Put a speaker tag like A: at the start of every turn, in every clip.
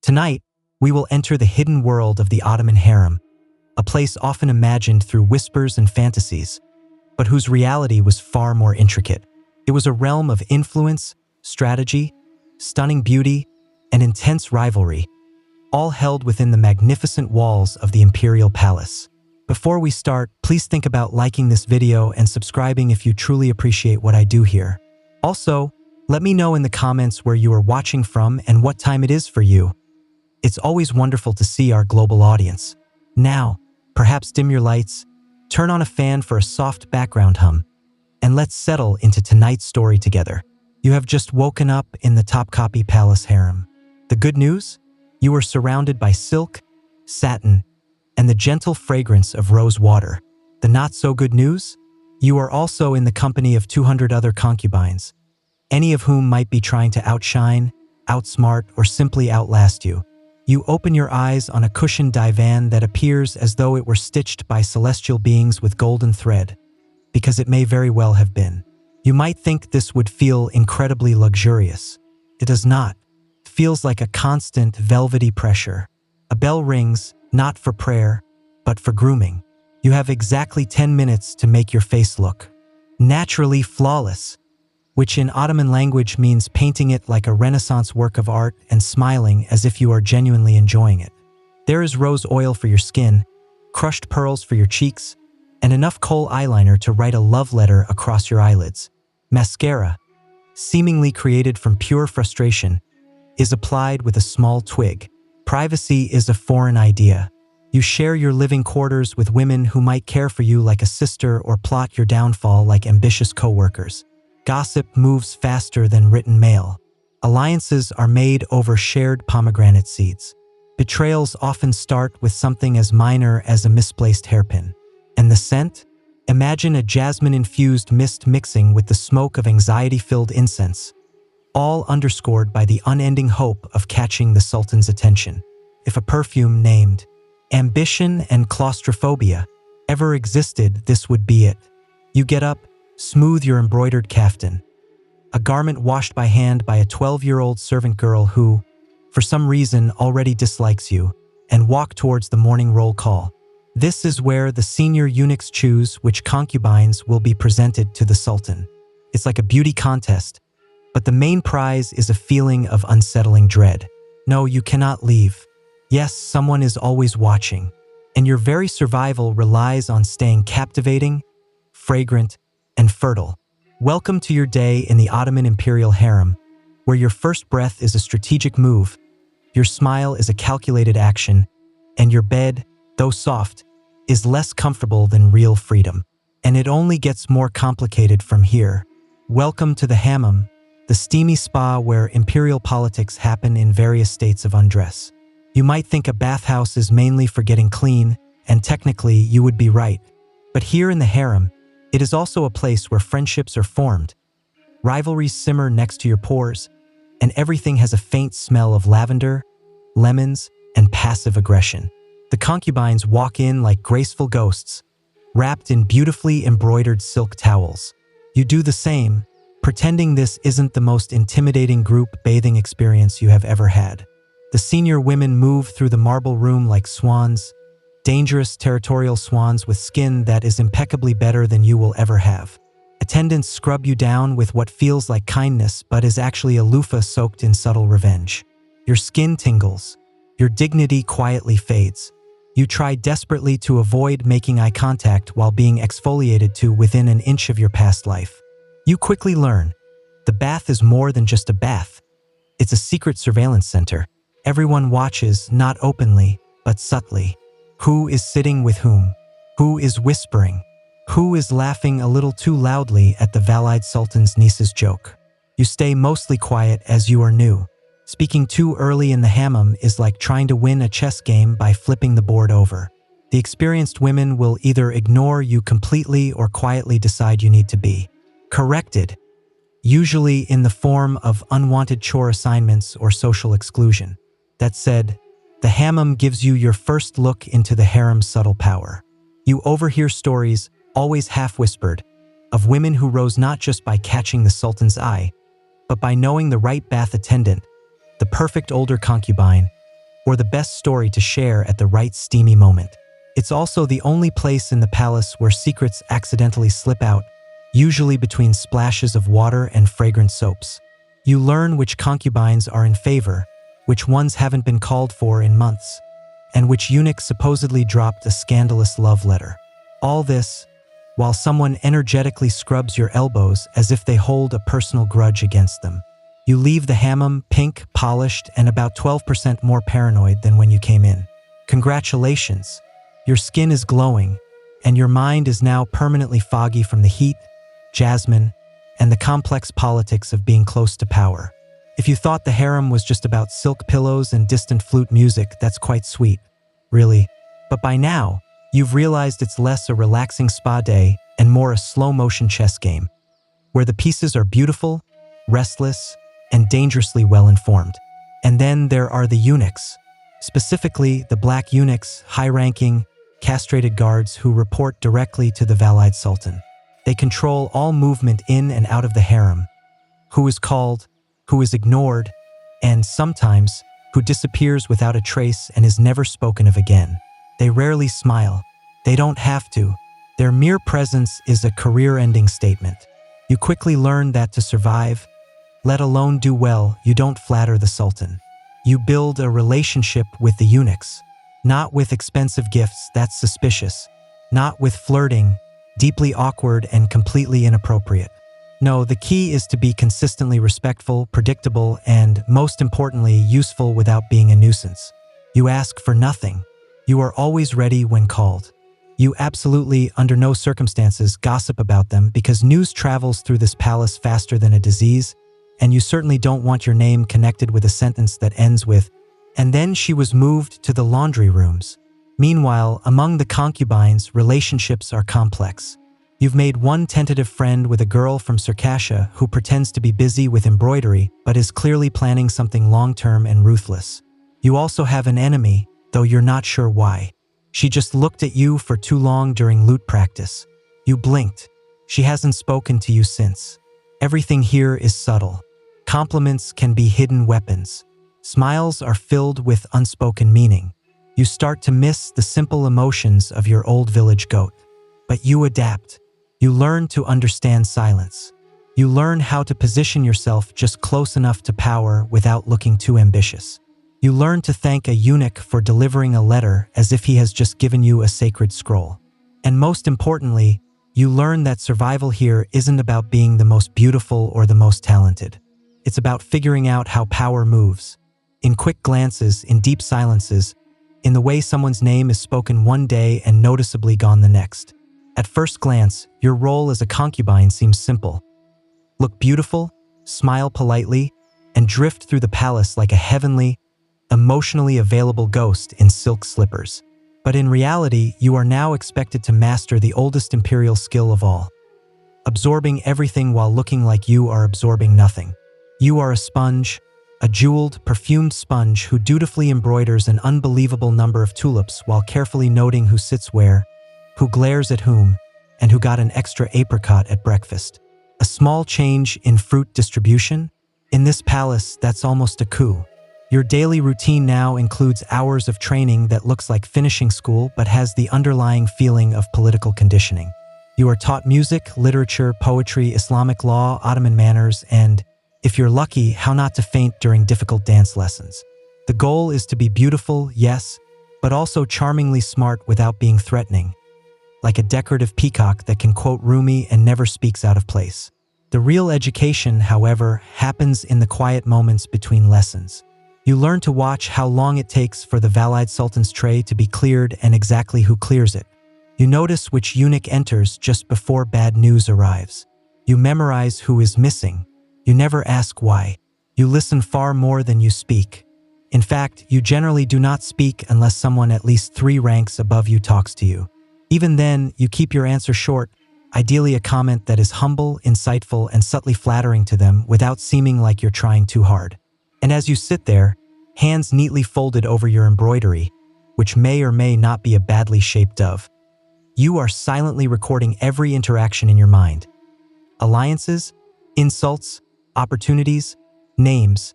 A: Tonight, we will enter the hidden world of the Ottoman Harem, a place often imagined through whispers and fantasies, but whose reality was far more intricate. It was a realm of influence, strategy, stunning beauty, and intense rivalry, all held within the magnificent walls of the Imperial Palace. Before we start, please think about liking this video and subscribing if you truly appreciate what I do here. Also, let me know in the comments where you are watching from and what time it is for you. It's always wonderful to see our global audience. Now, perhaps dim your lights, turn on a fan for a soft background hum, and let's settle into tonight's story together. You have just woken up in the Topkapi Palace Harem. The good news? You are surrounded by silk, satin, and the gentle fragrance of rose water. The not-so-good news? You are also in the company of 200 other concubines, any of whom might be trying to outshine, outsmart, or simply outlast you. You open your eyes on a cushioned divan that appears as though it were stitched by celestial beings with golden thread, because it may very well have been. You might think this would feel incredibly luxurious. It does not. It feels like a constant, velvety pressure. A bell rings, not for prayer, but for grooming. You have exactly 10 minutes to make your face look naturally flawless, which in Ottoman language means painting it like a Renaissance work of art and smiling as if you are genuinely enjoying it. There is rose oil for your skin, crushed pearls for your cheeks, and enough kohl eyeliner to write a love letter across your eyelids. Mascara, seemingly created from pure frustration, is applied with a small twig. Privacy is a foreign idea. You share your living quarters with women who might care for you like a sister or plot your downfall like ambitious co-workers. Gossip moves faster than written mail. Alliances are made over shared pomegranate seeds. Betrayals often start with something as minor as a misplaced hairpin. And the scent? Imagine a jasmine-infused mist mixing with the smoke of anxiety-filled incense, all underscored by the unending hope of catching the Sultan's attention. If a perfume named ambition and claustrophobia ever existed, this would be it. You get up, smooth your embroidered kaftan, a garment washed by hand by a 12-year-old servant girl who, for some reason, already dislikes you, and walk towards the morning roll call. This is where the senior eunuchs choose which concubines will be presented to the Sultan. It's like a beauty contest, but the main prize is a feeling of unsettling dread. No, you cannot leave. Yes, someone is always watching, and your very survival relies on staying captivating, fragrant, and fertile. Welcome to your day in the Ottoman Imperial Harem, where your first breath is a strategic move, your smile is a calculated action, and your bed, though soft, is less comfortable than real freedom. And it only gets more complicated from here. Welcome to the Hammam, the steamy spa where imperial politics happen in various states of undress. You might think a bathhouse is mainly for getting clean, and technically you would be right. But here in the harem, it is also a place where friendships are formed, rivalries simmer next to your pores, and everything has a faint smell of lavender, lemons, and passive aggression. The concubines walk in like graceful ghosts, wrapped in beautifully embroidered silk towels. You do the same, pretending this isn't the most intimidating group bathing experience you have ever had. The senior women move through the marble room like swans, dangerous territorial swans with skin that is impeccably better than you will ever have. Attendants scrub you down with what feels like kindness but is actually a loofah soaked in subtle revenge. Your skin tingles. Your dignity quietly fades. You try desperately to avoid making eye contact while being exfoliated to within an inch of your past life. You quickly learn, the bath is more than just a bath. It's a secret surveillance center. Everyone watches, not openly, but subtly. Who is sitting with whom? Who is whispering? Who is laughing a little too loudly at the Valide Sultan's niece's joke? You stay mostly quiet as you are new. Speaking too early in the hammam is like trying to win a chess game by flipping the board over. The experienced women will either ignore you completely or quietly decide you need to be corrected, usually in the form of unwanted chore assignments or social exclusion. That said, the hammam gives you your first look into the harem's subtle power. You overhear stories, always half-whispered, of women who rose not just by catching the Sultan's eye, but by knowing the right bath attendant, the perfect older concubine, or the best story to share at the right steamy moment. It's also the only place in the palace where secrets accidentally slip out, usually between splashes of water and fragrant soaps. You learn which concubines are in favor, which ones haven't been called for in months, and which eunuch supposedly dropped a scandalous love letter. All this, while someone energetically scrubs your elbows as if they hold a personal grudge against them. You leave the harem pink, polished, and about 12% more paranoid than when you came in. Congratulations! Your skin is glowing, and your mind is now permanently foggy from the heat, jasmine, and the complex politics of being close to power. If you thought the harem was just about silk pillows and distant flute music, that's quite sweet, really. But by now, you've realized it's less a relaxing spa day and more a slow-motion chess game, where the pieces are beautiful, restless, and dangerously well-informed. And then there are the eunuchs, specifically the black eunuchs, high-ranking, castrated guards who report directly to the Valide Sultan. They control all movement in and out of the harem, who is called, who is ignored, and sometimes who disappears without a trace and is never spoken of again. They rarely smile. They don't have to. Their mere presence is a career-ending statement. You quickly learn that to survive, let alone do well, you don't flatter the Sultan. You build a relationship with the eunuchs, not with expensive gifts, that's suspicious, not with flirting, deeply awkward and completely inappropriate. No, the key is to be consistently respectful, predictable, and, most importantly, useful without being a nuisance. You ask for nothing. You are always ready when called. You absolutely, under no circumstances, gossip about them because news travels through this palace faster than a disease, and you certainly don't want your name connected with a sentence that ends with, "And then she was moved to the laundry rooms." Meanwhile, among the concubines, relationships are complex. You've made one tentative friend with a girl from Circassia who pretends to be busy with embroidery but is clearly planning something long-term and ruthless. You also have an enemy, though you're not sure why. She just looked at you for too long during lute practice. You blinked. She hasn't spoken to you since. Everything here is subtle. Compliments can be hidden weapons. Smiles are filled with unspoken meaning. You start to miss the simple emotions of your old village goat. But you adapt. You learn to understand silence. You learn how to position yourself just close enough to power without looking too ambitious. You learn to thank a eunuch for delivering a letter as if he has just given you a sacred scroll. And most importantly, you learn that survival here isn't about being the most beautiful or the most talented. It's about figuring out how power moves. In quick glances, in deep silences, in the way someone's name is spoken one day and noticeably gone the next. At first glance, your role as a concubine seems simple. Look beautiful, smile politely, and drift through the palace like a heavenly, emotionally available ghost in silk slippers. But in reality, you are now expected to master the oldest imperial skill of all. Absorbing everything while looking like you are absorbing nothing. You are a sponge, a jeweled, perfumed sponge who dutifully embroiders an unbelievable number of tulips while carefully noting who sits where, who glares at whom, and who got an extra apricot at breakfast. A small change in fruit distribution? In this palace, that's almost a coup. Your daily routine now includes hours of training that looks like finishing school but has the underlying feeling of political conditioning. You are taught music, literature, poetry, Islamic law, Ottoman manners, and, if you're lucky, how not to faint during difficult dance lessons. The goal is to be beautiful, yes, but also charmingly smart without being threatening, like a decorative peacock that can quote Rumi and never speaks out of place. The real education, however, happens in the quiet moments between lessons. You learn to watch how long it takes for the Valide Sultan's tray to be cleared and exactly who clears it. You notice which eunuch enters just before bad news arrives. You memorize who is missing. You never ask why. You listen far more than you speak. In fact, you generally do not speak unless someone at least 3 ranks above you talks to you. Even then, you keep your answer short, ideally a comment that is humble, insightful, and subtly flattering to them without seeming like you're trying too hard. And as you sit there, hands neatly folded over your embroidery, which may or may not be a badly shaped dove, you are silently recording every interaction in your mind. Alliances, insults, opportunities, names,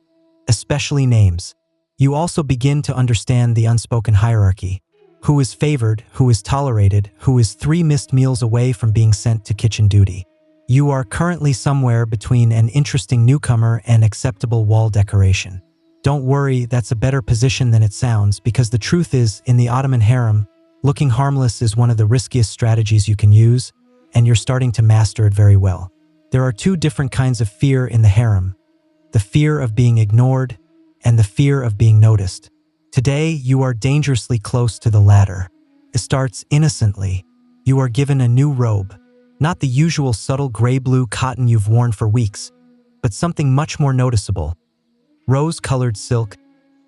A: especially names. You also begin to understand the unspoken hierarchy. Who is favored, who is tolerated, who is 3 missed meals away from being sent to kitchen duty. You are currently somewhere between an interesting newcomer and acceptable wall decoration. Don't worry, that's a better position than it sounds, because the truth is, in the Ottoman harem, looking harmless is one of the riskiest strategies you can use, and you're starting to master it very well. There are 2 different kinds of fear in the harem: the fear of being ignored and the fear of being noticed. Today, you are dangerously close to the latter. It starts innocently. You are given a new robe, not the usual subtle gray-blue cotton you've worn for weeks, but something much more noticeable. Rose-colored silk,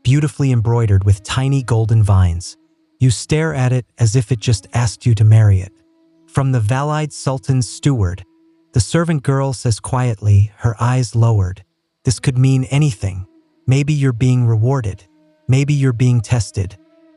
A: beautifully embroidered with tiny golden vines. You stare at it as if it just asked you to marry it. From the Valide Sultan's steward, the servant girl says quietly, her eyes lowered, "This could mean anything. Maybe you're being rewarded. Maybe you're being tested.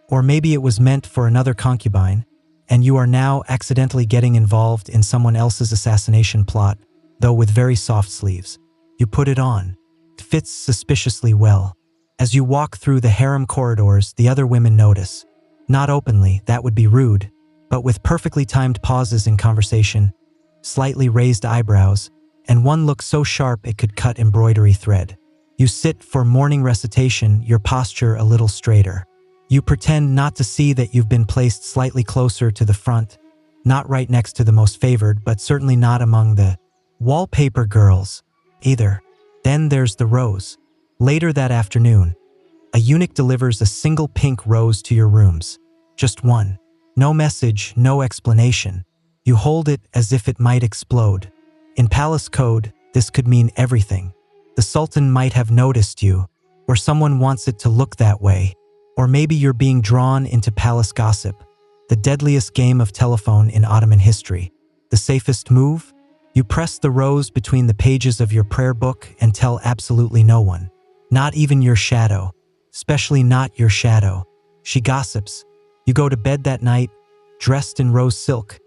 A: Or maybe it was meant for another concubine, and you are now accidentally getting involved in someone else's assassination plot, though with very soft sleeves." You put it on. It fits suspiciously well. As you walk through the harem corridors, the other women notice. Not openly, that would be rude, but with perfectly timed pauses in conversation, slightly raised eyebrows, and one look so sharp it could cut embroidery thread. You sit for morning recitation, your posture a little straighter. You pretend not to see that you've been placed slightly closer to the front, not right next to the most favored, but certainly not among the wallpaper girls either. Then there's the rose. Later that afternoon, a eunuch delivers a single pink rose to your rooms. Just one. No message, no explanation. You hold it as if it might explode. In palace code, this could mean everything. The Sultan might have noticed you, or someone wants it to look that way, or maybe you're being drawn into palace gossip, the deadliest game of telephone in Ottoman history. The safest move? You press the rose between the pages of your prayer book and tell absolutely no one. Not even your shadow. Especially not your shadow. She gossips. You go to bed that night, dressed in rose silk,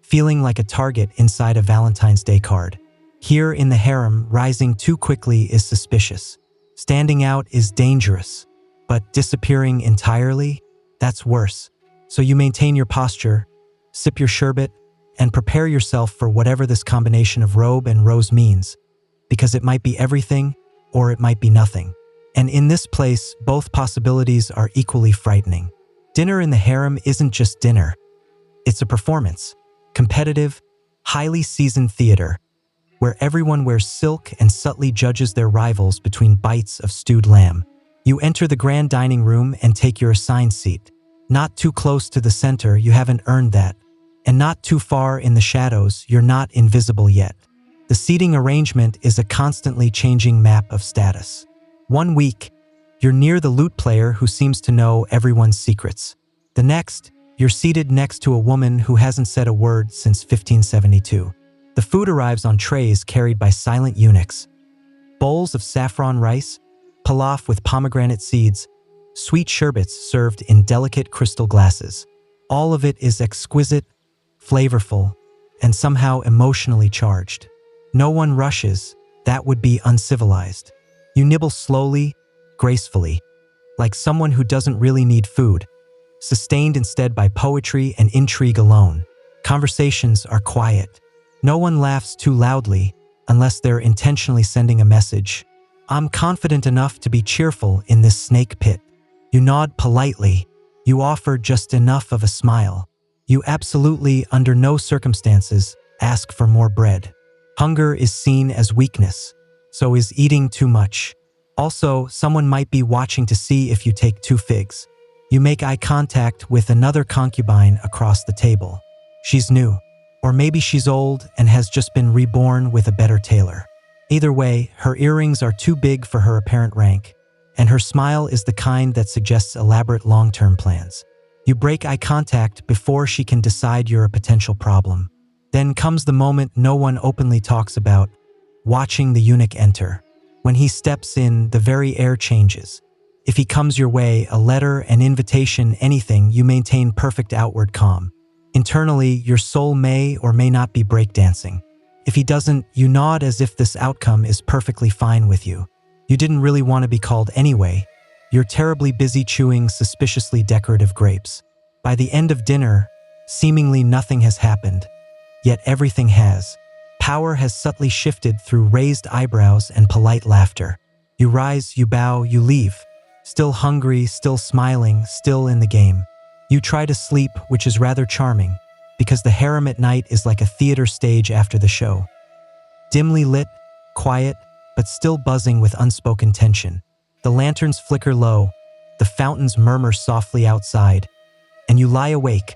A: feeling like a target inside a Valentine's Day card. Here in the harem, rising too quickly is suspicious. Standing out is dangerous. But disappearing entirely? That's worse. So you maintain your posture, sip your sherbet, and prepare yourself for whatever this combination of robe and rose means, because it might be everything or it might be nothing. And in this place, both possibilities are equally frightening. Dinner in the harem isn't just dinner. It's a performance. Competitive, highly seasoned theater, where everyone wears silk and subtly judges their rivals between bites of stewed lamb. You enter the grand dining room and take your assigned seat. Not too close to the center, you haven't earned that. And not too far in the shadows, you're not invisible yet. The seating arrangement is a constantly changing map of status. 1 week, you're near the lute player who seems to know everyone's secrets. The next, you're seated next to a woman who hasn't said a word since 1572. The food arrives on trays carried by silent eunuchs. Bowls of saffron rice, pilaf with pomegranate seeds, sweet sherbets served in delicate crystal glasses. All of it is exquisite, flavorful, and somehow emotionally charged. No one rushes. That would be uncivilized. You nibble slowly, gracefully, like someone who doesn't really need food, sustained instead by poetry and intrigue alone. Conversations are quiet. No one laughs too loudly unless they're intentionally sending a message. I'm confident enough to be cheerful in this snake pit. You nod politely. You offer just enough of a smile. You absolutely, under no circumstances, ask for more bread. Hunger is seen as weakness. So is eating too much. Also, someone might be watching to see if you take 2 figs. You make eye contact with another concubine across the table. She's new. Or maybe she's old and has just been reborn with a better tailor. Either way, her earrings are too big for her apparent rank, and her smile is the kind that suggests elaborate long-term plans. You break eye contact before she can decide you're a potential problem. Then comes the moment no one openly talks about, watching the eunuch enter. When he steps in, the very air changes. If he comes your way, a letter, an invitation, anything, you maintain perfect outward calm. Internally, your soul may or may not be breakdancing. If he doesn't, you nod as if this outcome is perfectly fine with you. You didn't really want to be called anyway. You're terribly busy chewing suspiciously decorative grapes. By the end of dinner, seemingly nothing has happened, yet everything has. Power has subtly shifted through raised eyebrows and polite laughter. You rise, you bow, you leave. Still hungry, still smiling, still in the game. You try to sleep, which is rather charming, because the harem at night is like a theater stage after the show. Dimly lit, quiet, but still buzzing with unspoken tension. The lanterns flicker low, the fountains murmur softly outside, and you lie awake,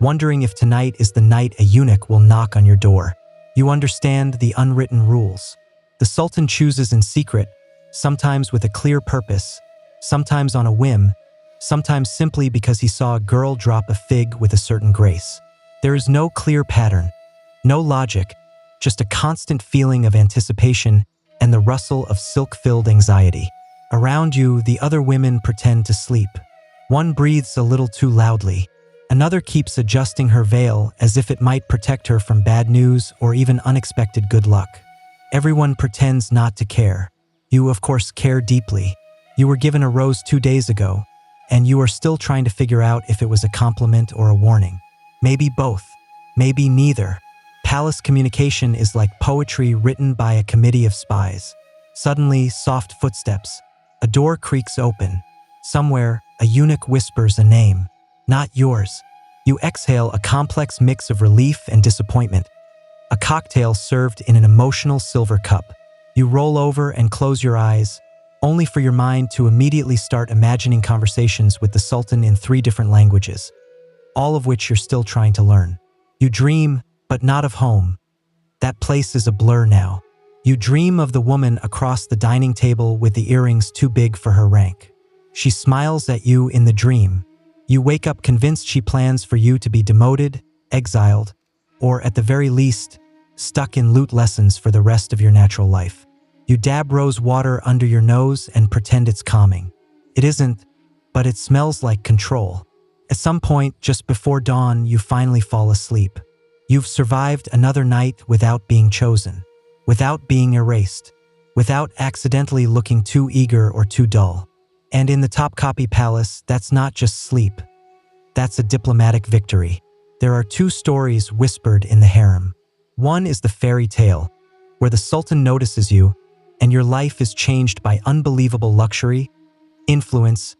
A: wondering if tonight is the night a eunuch will knock on your door. You understand the unwritten rules. The Sultan chooses in secret, sometimes with a clear purpose, sometimes on a whim, sometimes simply because he saw a girl drop a fig with a certain grace. There is no clear pattern, no logic, just a constant feeling of anticipation and the rustle of silk-filled anxiety. Around you, the other women pretend to sleep. One breathes a little too loudly. Another keeps adjusting her veil as if it might protect her from bad news or even unexpected good luck. Everyone pretends not to care. You, of course, care deeply. You were given a rose 2 days ago, and you are still trying to figure out if it was a compliment or a warning. Maybe both. Maybe neither. Palace communication is like poetry written by a committee of spies. Suddenly, soft footsteps. A door creaks open. Somewhere, a eunuch whispers a name. Not yours. You exhale a complex mix of relief and disappointment. A cocktail served in an emotional silver cup. You roll over and close your eyes, only for your mind to immediately start imagining conversations with the Sultan in 3 different languages, all of which you're still trying to learn. You dream, but not of home. That place is a blur now. You dream of the woman across the dining table with the earrings too big for her rank. She smiles at you in the dream. You wake up convinced she plans for you to be demoted, exiled, or at the very least, stuck in lute lessons for the rest of your natural life. You dab rose water under your nose and pretend it's calming. It isn't, but it smells like control. At some point, just before dawn, you finally fall asleep. You've survived another night without being chosen, without being erased, without accidentally looking too eager or too dull. And in the Topkapi Palace, that's not just sleep. That's a diplomatic victory. There are 2 stories whispered in the harem. One is the fairy tale, where the Sultan notices you, and your life is changed by unbelievable luxury, influence,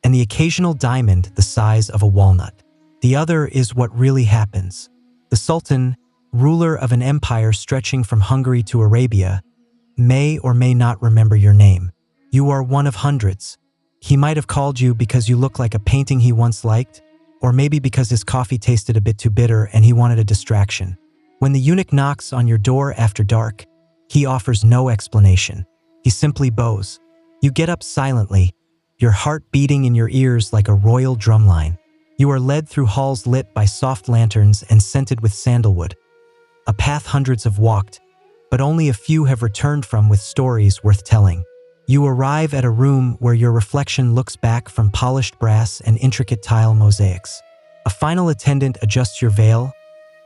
A: and the occasional diamond the size of a walnut. The other is what really happens. The Sultan, ruler of an empire stretching from Hungary to Arabia, may or may not remember your name. You are one of hundreds. He might have called you because you look like a painting he once liked, or maybe because his coffee tasted a bit too bitter and he wanted a distraction. When the eunuch knocks on your door after dark, he offers no explanation. He simply bows. You get up silently, your heart beating in your ears like a royal drumline. You are led through halls lit by soft lanterns and scented with sandalwood. A path hundreds have walked, but only a few have returned from with stories worth telling. You arrive at a room where your reflection looks back from polished brass and intricate tile mosaics. A final attendant adjusts your veil,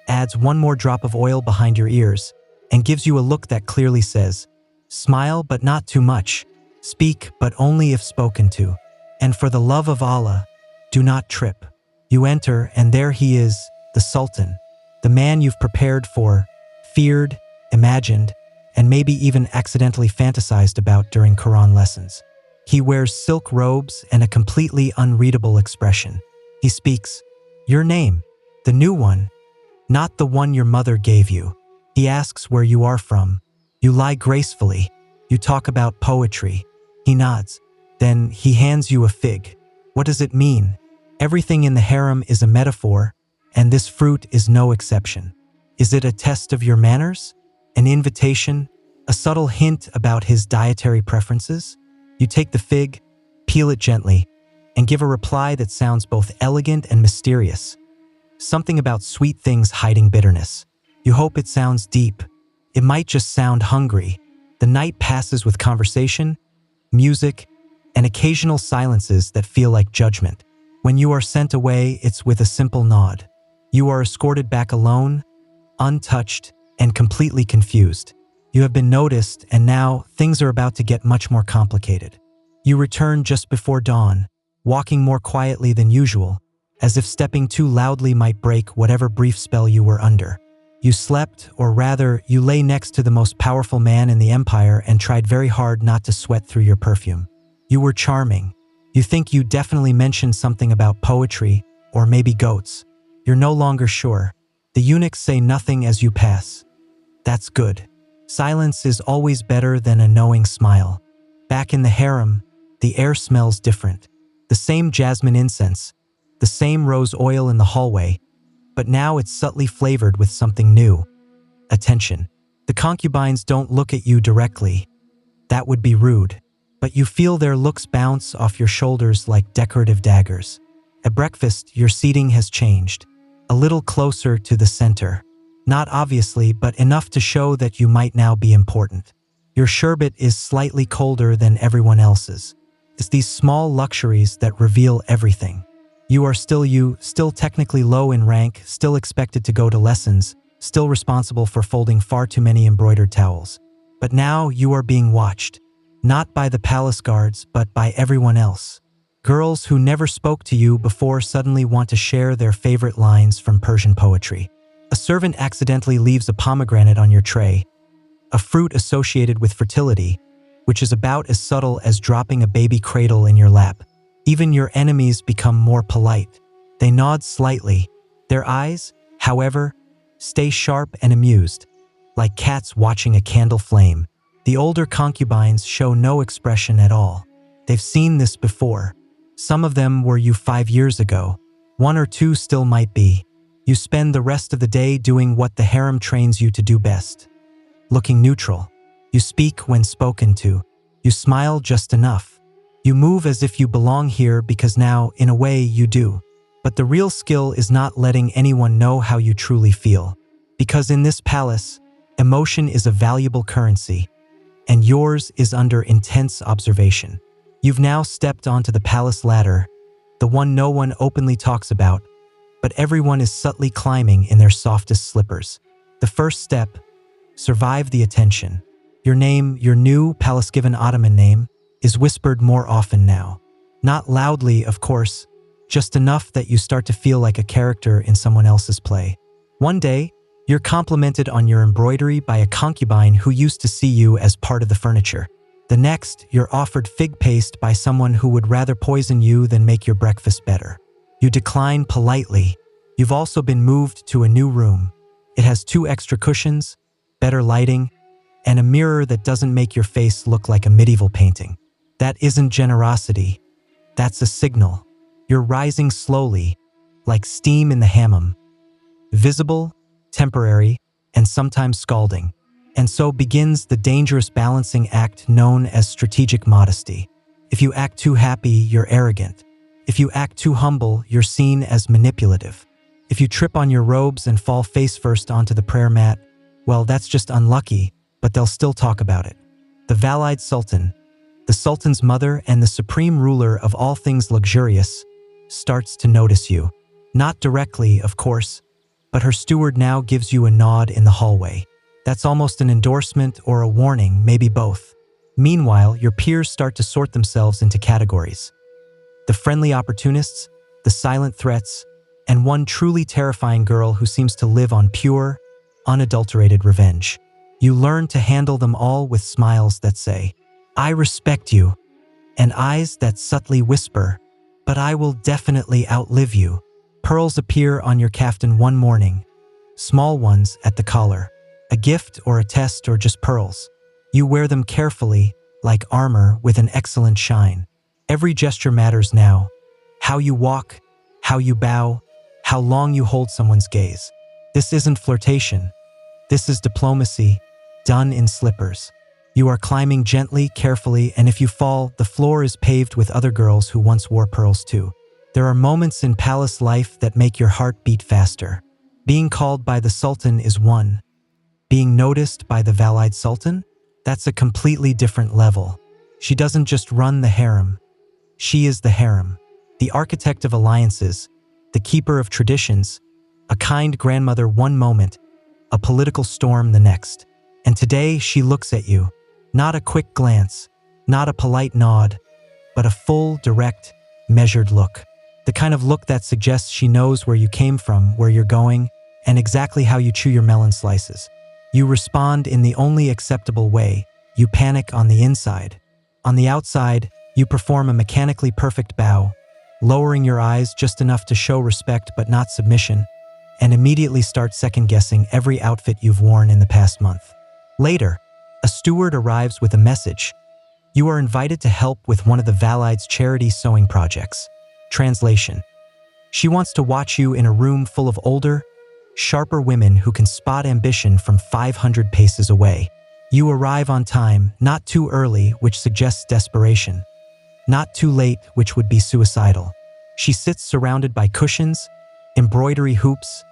A: adds 1 more drop of oil behind your ears, and gives you a look that clearly says, "Smile, but not too much. Speak, but only if spoken to. And for the love of Allah, do not trip." You enter, and there he is, the Sultan, the man you've prepared for, feared, imagined, and maybe even accidentally fantasized about during Quran lessons. He wears silk robes and a completely unreadable expression. He speaks, "Your name, the new one, not the one your mother gave you." He asks where you are from. You lie gracefully. You talk about poetry. He nods. Then he hands you a fig. What does it mean? Everything in the harem is a metaphor, and this fruit is no exception. Is it a test of your manners? An invitation? A subtle hint about his dietary preferences? You take the fig, peel it gently, and give a reply that sounds both elegant and mysterious. Something about sweet things hiding bitterness. You hope it sounds deep. It might just sound hungry. The night passes with conversation, music, and occasional silences that feel like judgment. When you are sent away, it's with a simple nod. You are escorted back alone, untouched, and completely confused. You have been noticed, and now things are about to get much more complicated. You return just before dawn, walking more quietly than usual, as if stepping too loudly might break whatever brief spell you were under. You slept, or rather, you lay next to the most powerful man in the empire and tried very hard not to sweat through your perfume. You were charming. You think you definitely mentioned something about poetry, or maybe goats. You're no longer sure. The eunuchs say nothing as you pass. That's good. Silence is always better than a knowing smile. Back in the harem, the air smells different. The same jasmine incense, the same rose oil in the hallway, but now it's subtly flavored with something new. Attention. The concubines don't look at you directly. That would be rude. But you feel their looks bounce off your shoulders like decorative daggers. At breakfast, your seating has changed. A little closer to the center. Not obviously, but enough to show that you might now be important. Your sherbet is slightly colder than everyone else's. It's these small luxuries that reveal everything. You are still you, still technically low in rank, still expected to go to lessons, still responsible for folding far too many embroidered towels. But now you are being watched. Not by the palace guards, but by everyone else. Girls who never spoke to you before suddenly want to share their favorite lines from Persian poetry. A servant accidentally leaves a pomegranate on your tray, a fruit associated with fertility, which is about as subtle as dropping a baby cradle in your lap. Even your enemies become more polite. They nod slightly. Their eyes, however, stay sharp and amused, like cats watching a candle flame. The older concubines show no expression at all. They've seen this before. Some of them were you 5 years ago. 1 or 2 still might be. You spend the rest of the day doing what the harem trains you to do best. Looking neutral. You speak when spoken to. You smile just enough. You move as if you belong here because now, in a way, you do. But the real skill is not letting anyone know how you truly feel. Because in this palace, emotion is a valuable currency, and yours is under intense observation. You've now stepped onto the palace ladder, the one no one openly talks about, but everyone is subtly climbing in their softest slippers. The first step, survive the attention. Your name, your new palace-given Ottoman name, is whispered more often now. Not loudly, of course, just enough that you start to feel like a character in someone else's play. One day, you're complimented on your embroidery by a concubine who used to see you as part of the furniture. The next, you're offered fig paste by someone who would rather poison you than make your breakfast better. You decline politely. You've also been moved to a new room. It has 2 extra cushions, better lighting, and a mirror that doesn't make your face look like a medieval painting. That isn't generosity. That's a signal. You're rising slowly, like steam in the hammam. Visible, temporary, and sometimes scalding. And so begins the dangerous balancing act known as strategic modesty. If you act too happy, you're arrogant. If you act too humble, you're seen as manipulative. If you trip on your robes and fall face first onto the prayer mat, well, that's just unlucky, but they'll still talk about it. The Valide Sultan, the Sultan's mother and the supreme ruler of all things luxurious, starts to notice you. Not directly, of course, but her steward now gives you a nod in the hallway. That's almost an endorsement or a warning, maybe both. Meanwhile, your peers start to sort themselves into categories. The friendly opportunists, the silent threats, and one truly terrifying girl who seems to live on pure, unadulterated revenge. You learn to handle them all with smiles that say, "I respect you," and eyes that subtly whisper, "But I will definitely outlive you." Pearls appear on your kaftan one morning, small ones at the collar. A gift or a test or just pearls. You wear them carefully, like armor with an excellent shine. Every gesture matters now. How you walk, how you bow, how long you hold someone's gaze. This isn't flirtation. This is diplomacy, done in slippers. You are climbing gently, carefully, and if you fall, the floor is paved with other girls who once wore pearls too. There are moments in palace life that make your heart beat faster. Being called by the Sultan is one. Being noticed by the Valide Sultan? That's a completely different level. She doesn't just run the harem. She is the harem. The architect of alliances, the keeper of traditions, a kind grandmother one moment, a political storm the next. And today she looks at you. Not a quick glance, not a polite nod, but a full, direct, measured look. The kind of look that suggests she knows where you came from, where you're going, and exactly how you chew your melon slices. You respond in the only acceptable way. You panic on the inside. On the outside, you perform a mechanically perfect bow, lowering your eyes just enough to show respect but not submission, and immediately start second-guessing every outfit you've worn in the past month. Later, a steward arrives with a message. You are invited to help with one of the Valide's charity sewing projects. Translation: she wants to watch you in a room full of older, sharper women who can spot ambition from 500 paces away. You arrive on time, not too early, which suggests desperation. Not too late, which would be suicidal. She sits surrounded by cushions, embroidery hoops,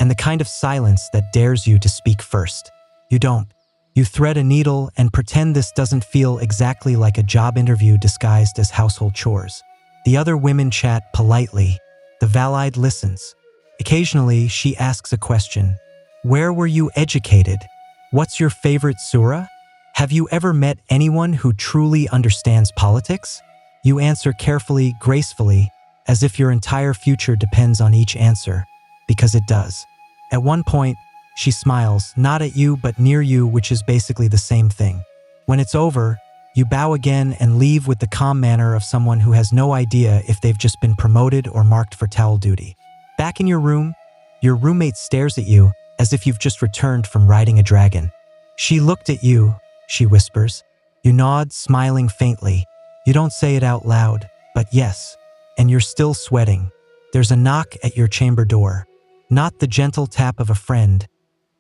A: and the kind of silence that dares you to speak first. You don't. You thread a needle and pretend this doesn't feel exactly like a job interview disguised as household chores. The other women chat politely. The Valide listens. Occasionally, she asks a question. Where were you educated? What's your favorite surah? Have you ever met anyone who truly understands politics? You answer carefully, gracefully, as if your entire future depends on each answer, because it does. At one point, she smiles, not at you but near you, which is basically the same thing. When it's over, you bow again and leave with the calm manner of someone who has no idea if they've just been promoted or marked for towel duty. Back in your room, your roommate stares at you as if you've just returned from riding a dragon. She looked at you, she whispers. You nod, smiling faintly. You don't say it out loud, but yes, and you're still sweating. There's a knock at your chamber door. Not the gentle tap of a friend,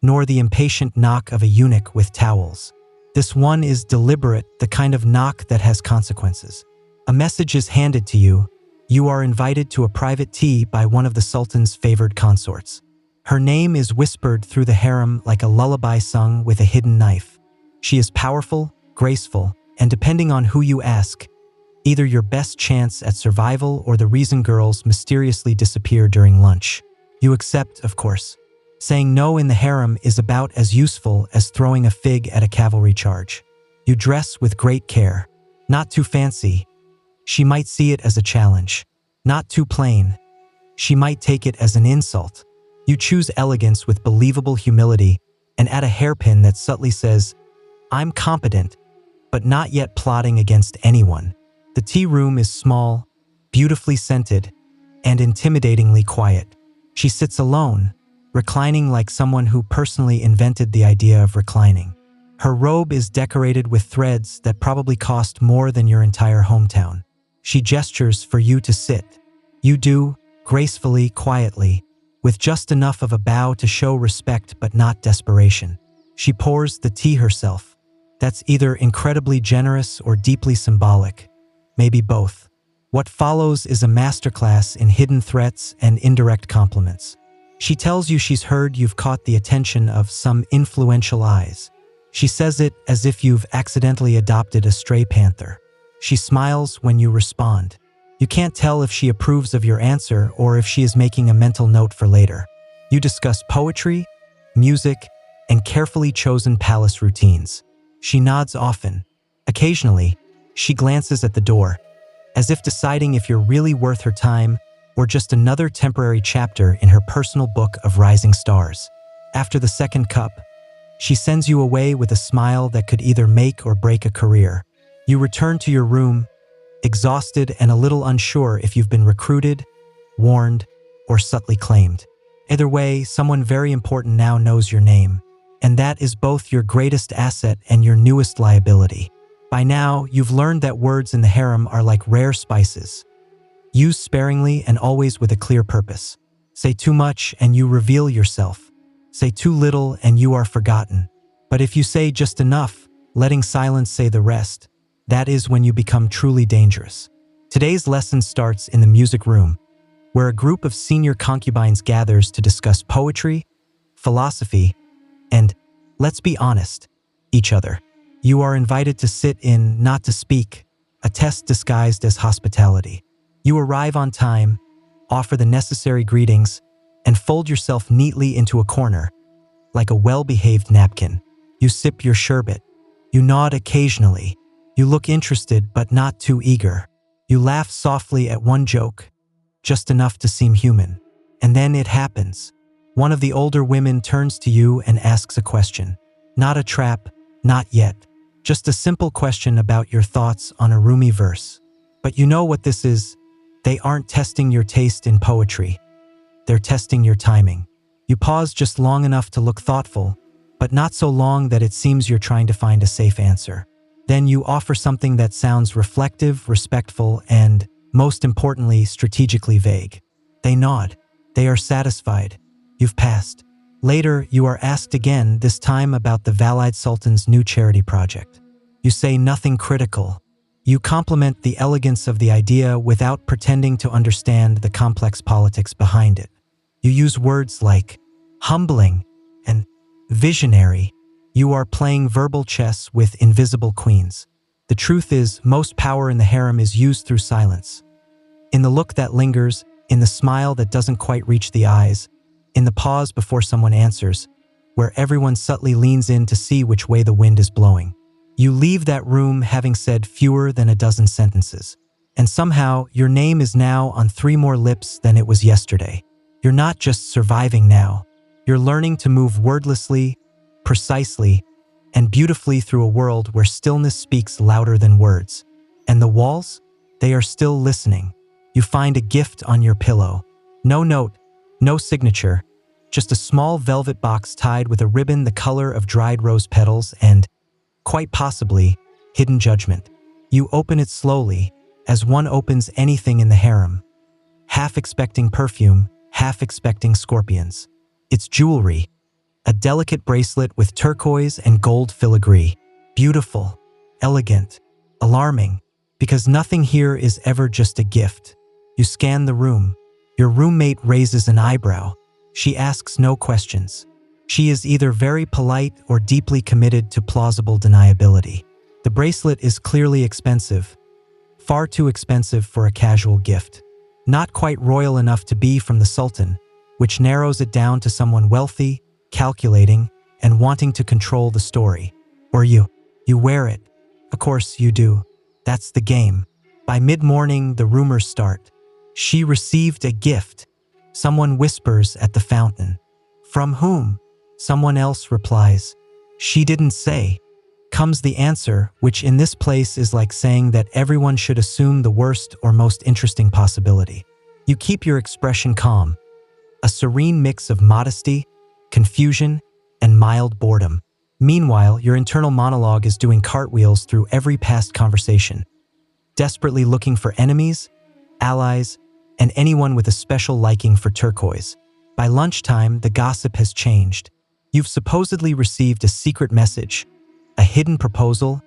A: nor the impatient knock of a eunuch with towels. This one is deliberate, the kind of knock that has consequences. A message is handed to you. You are invited to a private tea by one of the Sultan's favored consorts. Her name is whispered through the harem like a lullaby sung with a hidden knife. She is powerful, graceful, and depending on who you ask, either your best chance at survival or the reason girls mysteriously disappear during lunch. You accept, of course. Saying no in the harem is about as useful as throwing a fig at a cavalry charge. You dress with great care. Not too fancy. She might see it as a challenge. Not too plain. She might take it as an insult. You choose elegance with believable humility and add a hairpin that subtly says, I'm competent, but not yet plotting against anyone. The tea room is small, beautifully scented, and intimidatingly quiet. She sits alone, reclining like someone who personally invented the idea of reclining. Her robe is decorated with threads that probably cost more than your entire hometown. She gestures for you to sit. You do, gracefully, quietly, with just enough of a bow to show respect but not desperation. She pours the tea herself. That's either incredibly generous or deeply symbolic, maybe both. What follows is a masterclass in hidden threats and indirect compliments. She tells you she's heard you've caught the attention of some influential eyes. She says it as if you've accidentally adopted a stray panther. She smiles when you respond. You can't tell if she approves of your answer or if she is making a mental note for later. You discuss poetry, music, and carefully chosen palace routines. She nods often. Occasionally, she glances at the door, as if deciding if you're really worth her time or just another temporary chapter in her personal book of rising stars. After the second cup, she sends you away with a smile that could either make or break a career. You return to your room, exhausted and a little unsure if you've been recruited, warned, or subtly claimed. Either way, someone very important now knows your name, and that is both your greatest asset and your newest liability. By now, you've learned that words in the harem are like rare spices. Use sparingly and always with a clear purpose. Say too much and you reveal yourself. Say too little and you are forgotten. But if you say just enough, letting silence say the rest, that is when you become truly dangerous. Today's lesson starts in the music room, where a group of senior concubines gathers to discuss poetry, philosophy, and, let's be honest, each other. You are invited to sit in, not to speak, a test disguised as hospitality. You arrive on time, offer the necessary greetings, and fold yourself neatly into a corner, like a well-behaved napkin. You sip your sherbet. You nod occasionally. You look interested but not too eager. You laugh softly at one joke, just enough to seem human. And then it happens. One of the older women turns to you and asks a question. Not a trap, not yet. Just a simple question about your thoughts on a Rumi verse. But you know what this is? They aren't testing your taste in poetry. They're testing your timing. You pause just long enough to look thoughtful, but not so long that it seems you're trying to find a safe answer. Then you offer something that sounds reflective, respectful, and, most importantly, strategically vague. They nod. They are satisfied. You've passed. Later, you are asked again, this time about the Valide Sultan's new charity project. You say nothing critical. You compliment the elegance of the idea without pretending to understand the complex politics behind it. You use words like humbling and visionary. You are playing verbal chess with invisible queens. The truth is, most power in the harem is used through silence. In the look that lingers, in the smile that doesn't quite reach the eyes, in the pause before someone answers, where everyone subtly leans in to see which way the wind is blowing. You leave that room having said fewer than a dozen sentences. And somehow, your name is now on 3 more lips than it was yesterday. You're not just surviving now. You're learning to move wordlessly, precisely, and beautifully through a world where stillness speaks louder than words. And the walls? They are still listening. You find a gift on your pillow. No note, no signature, just a small velvet box tied with a ribbon the color of dried rose petals and, quite possibly, hidden judgment. You open it slowly, as one opens anything in the harem, half expecting perfume, half expecting scorpions. It's jewelry, a delicate bracelet with turquoise and gold filigree. Beautiful, elegant, alarming, because nothing here is ever just a gift. You scan the room. Your roommate raises an eyebrow. She asks no questions. She is either very polite or deeply committed to plausible deniability. The bracelet is clearly expensive, far too expensive for a casual gift. Not quite royal enough to be from the Sultan, which narrows it down to someone wealthy, calculating, and wanting to control the story. Or you wear it. Of course you do. That's the game. By mid-morning, the rumors start. She received a gift. Someone whispers at the fountain. From whom? Someone else replies. She didn't say. Comes the answer, which in this place is like saying that everyone should assume the worst or most interesting possibility. You keep your expression calm. A serene mix of modesty, confusion, and mild boredom. Meanwhile, your internal monologue is doing cartwheels through every past conversation, desperately looking for enemies, allies, and anyone with a special liking for turquoise. By lunchtime, the gossip has changed. You've supposedly received a secret message, a hidden proposal,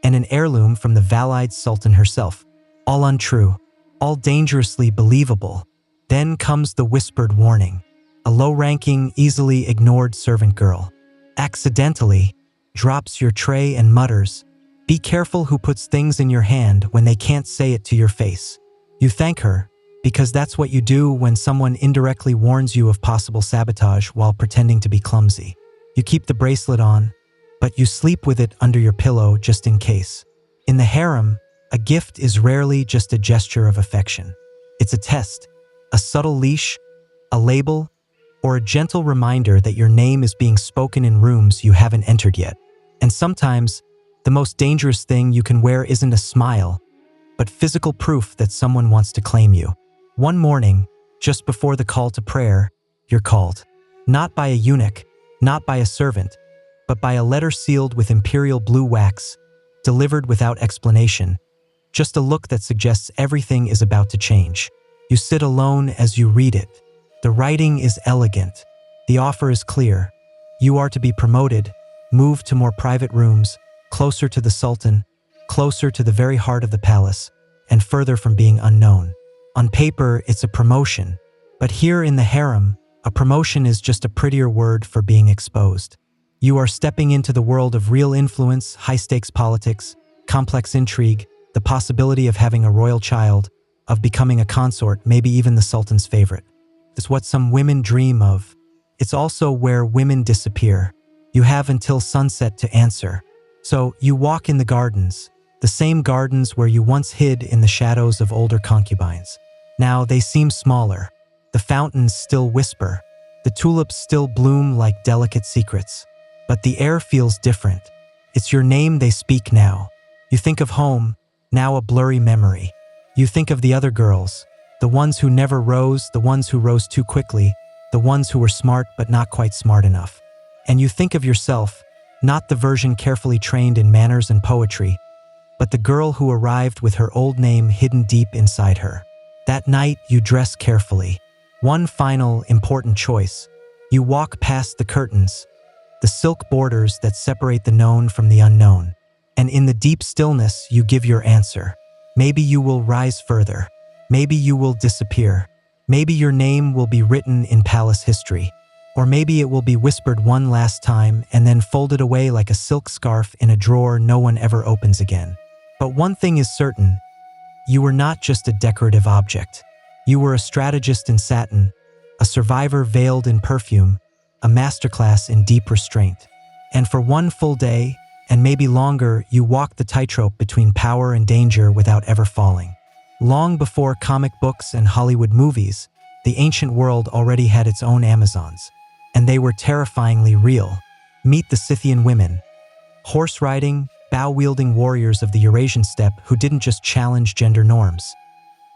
A: and an heirloom from the Valide Sultan herself. All untrue, all dangerously believable. Then comes the whispered warning. A low-ranking, easily ignored servant girl accidentally drops your tray and mutters, "Be careful who puts things in your hand when they can't say it to your face." You thank her, because that's what you do when someone indirectly warns you of possible sabotage while pretending to be clumsy. You keep the bracelet on, but you sleep with it under your pillow just in case. In the harem, a gift is rarely just a gesture of affection. It's a test, a subtle leash, a label, or a gentle reminder that your name is being spoken in rooms you haven't entered yet. And sometimes, the most dangerous thing you can wear isn't a smile, but physical proof that someone wants to claim you. One morning, just before the call to prayer, you're called. Not by a eunuch, not by a servant, but by a letter sealed with imperial blue wax, delivered without explanation, just a look that suggests everything is about to change. You sit alone as you read it. The writing is elegant. The offer is clear. You are to be promoted, moved to more private rooms, closer to the Sultan, closer to the very heart of the palace, and further from being unknown. On paper, it's a promotion, but here in the harem, a promotion is just a prettier word for being exposed. You are stepping into the world of real influence, high-stakes politics, complex intrigue, the possibility of having a royal child, of becoming a consort, maybe even the Sultan's favorite. It's what some women dream of. It's also where women disappear. You have until sunset to answer. So you walk in the gardens, The same gardens where you once hid in the shadows of older concubines. Now they seem smaller. The fountains still whisper. The tulips still bloom like delicate secrets. But the air feels different. It's your name they speak now. You think of home, now a blurry memory. You think of the other girls, the ones who never rose, the ones who rose too quickly, the ones who were smart but not quite smart enough. And you think of yourself, not the version carefully trained in manners and poetry, but the girl who arrived with her old name hidden deep inside her. That night, you dress carefully. One final, important choice. You walk past the curtains, the silk borders that separate the known from the unknown. And in the deep stillness, you give your answer. Maybe you will rise further. Maybe you will disappear. Maybe your name will be written in palace history. Or maybe it will be whispered one last time and then folded away like a silk scarf in a drawer no one ever opens again. But one thing is certain. You were not just a decorative object. You were a strategist in satin, a survivor veiled in perfume, a masterclass in deep restraint. And for one full day, and maybe longer, you walked the tightrope between power and danger without ever falling. Long before comic books and Hollywood movies, the ancient world already had its own Amazons, and they were terrifyingly real. Meet the Scythian women, horse-riding, bow-wielding warriors of the Eurasian steppe who didn't just challenge gender norms.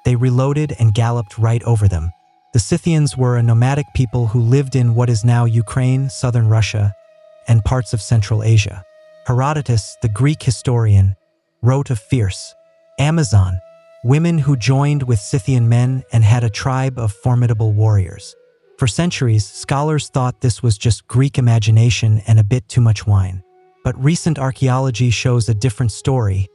A: They reloaded and galloped right over them. The Scythians were a nomadic people who lived in what is now Ukraine, southern Russia, and parts of Central Asia. Herodotus, the Greek historian, wrote of fierce Amazon, women who joined with Scythian men and had a tribe of formidable warriors. For centuries, scholars thought this was just Greek imagination and a bit too much wine. But recent archaeology shows a different story,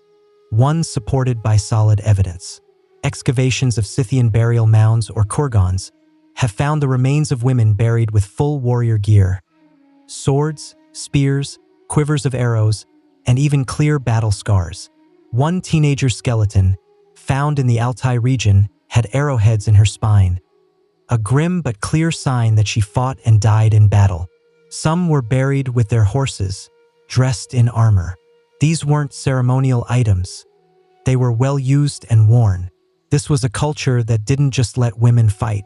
A: one supported by solid evidence. Excavations of Scythian burial mounds or kurgans have found the remains of women buried with full warrior gear, swords, spears, quivers of arrows, and even clear battle scars. One teenager's skeleton, found in the Altai region, had arrowheads in her spine, a grim but clear sign that she fought and died in battle. Some were buried with their horses, dressed in armor. These weren't ceremonial items. They were well used and worn. This was a culture that didn't just let women fight.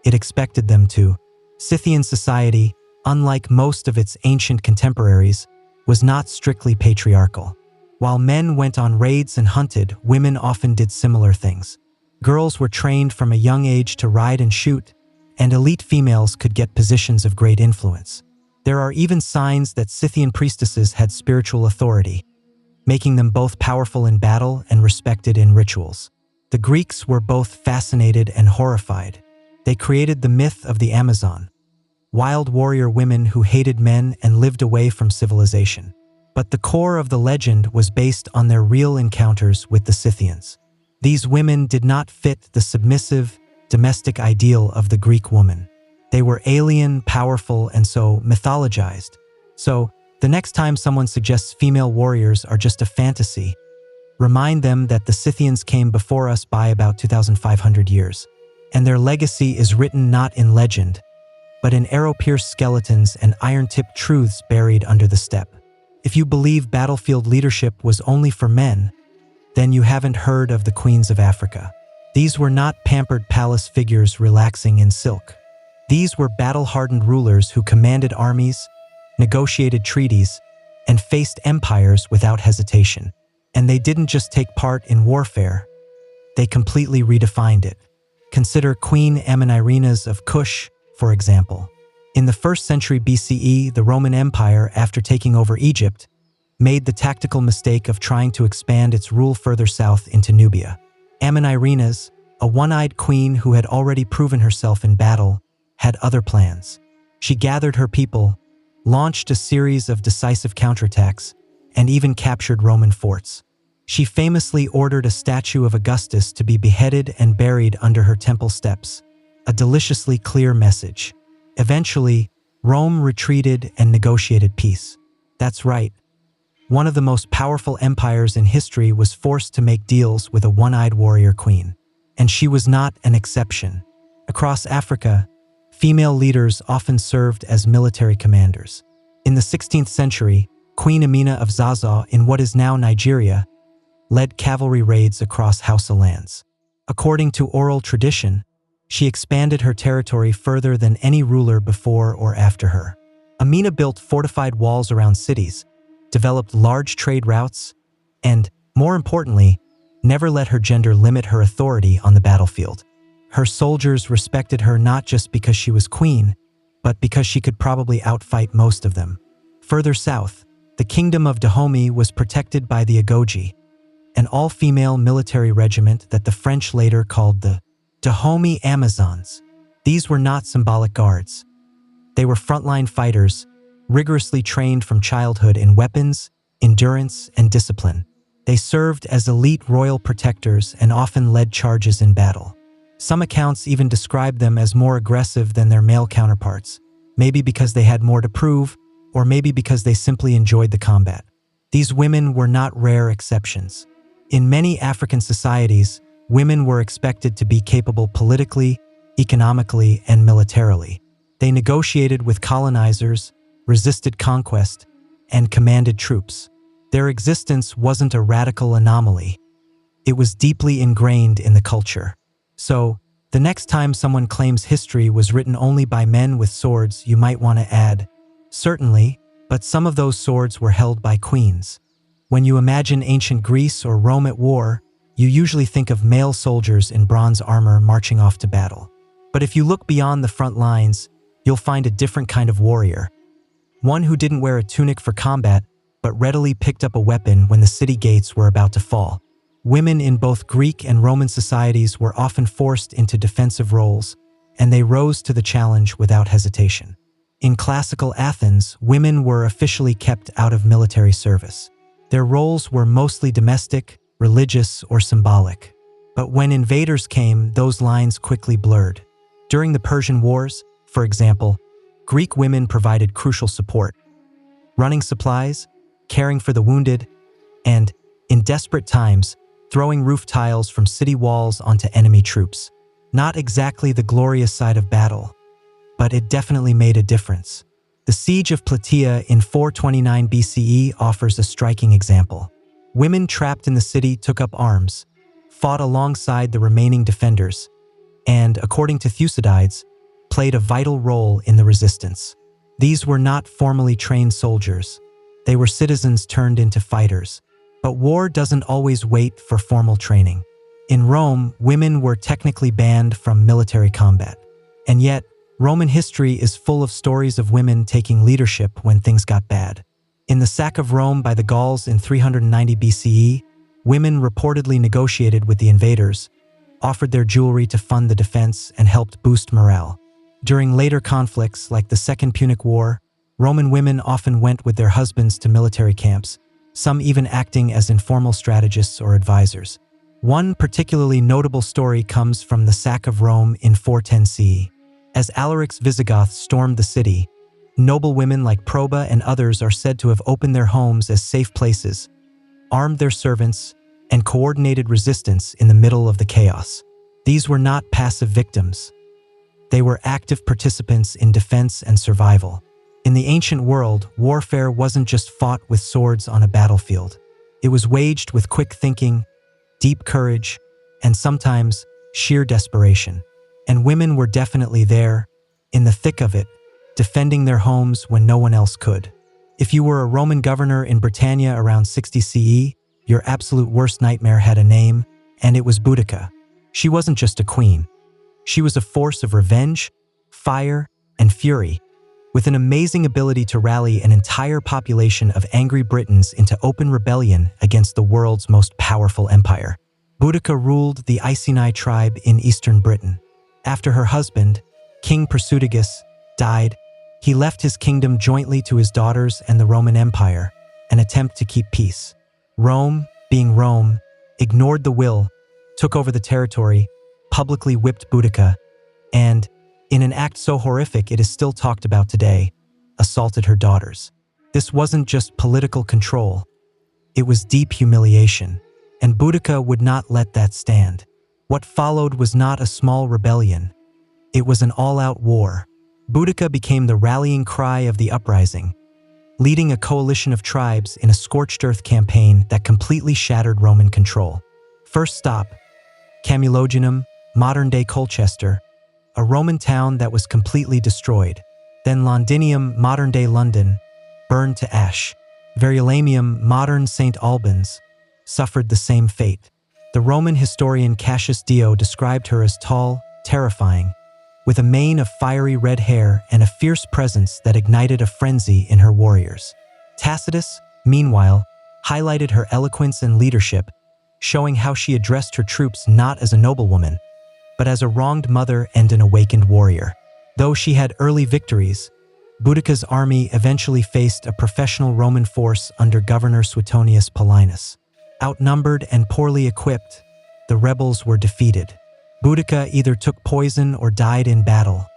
A: It expected them to. Scythian society, unlike most of its ancient contemporaries, was not strictly patriarchal. While men went on raids and hunted, women often did similar things. Girls were trained from a young age to ride and shoot, and elite females could get positions of great influence. There are even signs that Scythian priestesses had spiritual authority, making them both powerful in battle and respected in rituals. The Greeks were both fascinated and horrified. They created the myth of the Amazon, wild warrior women who hated men and lived away from civilization. But the core of the legend was based on their real encounters with the Scythians. These women did not fit the submissive, domestic ideal of the Greek woman. They were alien, powerful, and so mythologized. So, the next time someone suggests female warriors are just a fantasy, remind them that the Scythians came before us by about 2,500 years, and their legacy is written not in legend, but in arrow-pierced skeletons and iron-tipped truths buried under the steppe. If you believe battlefield leadership was only for men, then you haven't heard of the queens of Africa. These were not pampered palace figures relaxing in silk. These were battle-hardened rulers who commanded armies, negotiated treaties, and faced empires without hesitation. And they didn't just take part in warfare, they completely redefined it. Consider Queen Amanirenas of Kush, for example. In the 1st century BCE, the Roman Empire, after taking over Egypt, made the tactical mistake of trying to expand its rule further south into Nubia. Amanirenas, a one-eyed queen who had already proven herself in battle, had other plans. She gathered her people, launched a series of decisive counterattacks, and even captured Roman forts. She famously ordered a statue of Augustus to be beheaded and buried under her temple steps, a deliciously clear message. Eventually, Rome retreated and negotiated peace. That's right. One of the most powerful empires in history was forced to make deals with a one-eyed warrior queen. And she was not an exception. Across Africa, female leaders often served as military commanders. In the 16th century, Queen Amina of Zaza in what is now Nigeria led cavalry raids across Hausa lands. According to oral tradition, she expanded her territory further than any ruler before or after her. Amina built fortified walls around cities, developed large trade routes, and, more importantly, never let her gender limit her authority on the battlefield. Her soldiers respected her not just because she was queen, but because she could probably outfight most of them. Further south, the kingdom of Dahomey was protected by the Agoji, an all-female military regiment that the French later called the Dahomey Amazons. These were not symbolic guards. They were frontline fighters, rigorously trained from childhood in weapons, endurance, and discipline. They served as elite royal protectors and often led charges in battle. Some accounts even describe them as more aggressive than their male counterparts, maybe because they had more to prove, or maybe because they simply enjoyed the combat. These women were not rare exceptions. In many African societies, women were expected to be capable politically, economically, and militarily. They negotiated with colonizers, resisted conquest, and commanded troops. Their existence wasn't a radical anomaly. It was deeply ingrained in the culture. So, the next time someone claims history was written only by men with swords, you might want to add, certainly, but some of those swords were held by queens. When you imagine ancient Greece or Rome at war, you usually think of male soldiers in bronze armor marching off to battle. But if you look beyond the front lines, you'll find a different kind of warrior. One who didn't wear a tunic for combat, but readily picked up a weapon when the city gates were about to fall. Women in both Greek and Roman societies were often forced into defensive roles, and they rose to the challenge without hesitation. In classical Athens, women were officially kept out of military service. Their roles were mostly domestic, religious, or symbolic. But when invaders came, those lines quickly blurred. During the Persian Wars, for example, Greek women provided crucial support, running supplies, caring for the wounded, and, in desperate times, throwing roof tiles from city walls onto enemy troops. Not exactly the glorious side of battle, but it definitely made a difference. The siege of Plataea in 429 BCE offers a striking example. Women trapped in the city took up arms, fought alongside the remaining defenders, and, according to Thucydides, played a vital role in the resistance. These were not formally trained soldiers. They were citizens turned into fighters. But war doesn't always wait for formal training. In Rome, women were technically banned from military combat. And yet, Roman history is full of stories of women taking leadership when things got bad. In the sack of Rome by the Gauls in 390 BCE, women reportedly negotiated with the invaders, offered their jewelry to fund the defense, and helped boost morale. During later conflicts, like the Second Punic War, Roman women often went with their husbands to military camps, some even acting as informal strategists or advisors. One particularly notable story comes from the sack of Rome in 410 CE. As Alaric's Visigoths stormed the city, noble women like Proba and others are said to have opened their homes as safe places, armed their servants, and coordinated resistance in the middle of the chaos. These were not passive victims. They were active participants in defense and survival. In the ancient world, warfare wasn't just fought with swords on a battlefield. It was waged with quick thinking, deep courage, and sometimes sheer desperation. And women were definitely there, in the thick of it, defending their homes when no one else could. If you were a Roman governor in Britannia around 60 CE, your absolute worst nightmare had a name, and it was Boudica. She wasn't just a queen. She was a force of revenge, fire, and fury, with an amazing ability to rally an entire population of angry Britons into open rebellion against the world's most powerful empire. Boudica ruled the Iceni tribe in eastern Britain. After her husband, King Prasutagus, died, he left his kingdom jointly to his daughters and the Roman Empire, an attempt to keep peace. Rome, being Rome, ignored the will, took over the territory, publicly whipped Boudica, and, in an act so horrific it is still talked about today, assaulted her daughters. This wasn't just political control. It was deep humiliation, and Boudica would not let that stand. What followed was not a small rebellion. It was an all-out war. Boudica became the rallying cry of the uprising, leading a coalition of tribes in a scorched earth campaign that completely shattered Roman control. First stop, Camulogenum, modern-day Colchester, a Roman town that was completely destroyed. Then Londinium, modern-day London, burned to ash. Verulamium, modern St. Albans, suffered the same fate. The Roman historian Cassius Dio described her as tall, terrifying, with a mane of fiery red hair and a fierce presence that ignited a frenzy in her warriors. Tacitus, meanwhile, highlighted her eloquence and leadership, showing how she addressed her troops not as a noblewoman, but as a wronged mother and an awakened warrior. Though she had early victories, Boudicca's army eventually faced a professional Roman force under Governor Suetonius Paulinus. Outnumbered and poorly equipped, the rebels were defeated. Boudicca either took poison or died in battle.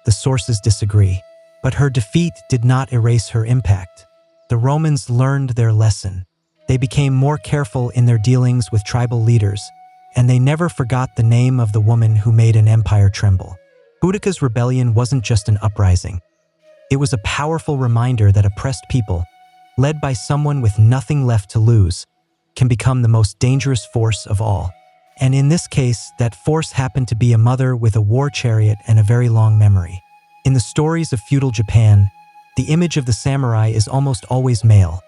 A: The sources disagree, but her defeat did not erase her impact. The Romans learned their lesson. They became more careful in their dealings with tribal leaders, and they never forgot the name of the woman who made an empire tremble. Boudicca's rebellion wasn't just an uprising. It was a powerful reminder that oppressed people, led by someone with nothing left to lose, can become the most dangerous force of all. And in this case, that force happened to be a mother with a war chariot and a very long memory. In the stories of feudal Japan, the image of the samurai is almost always male.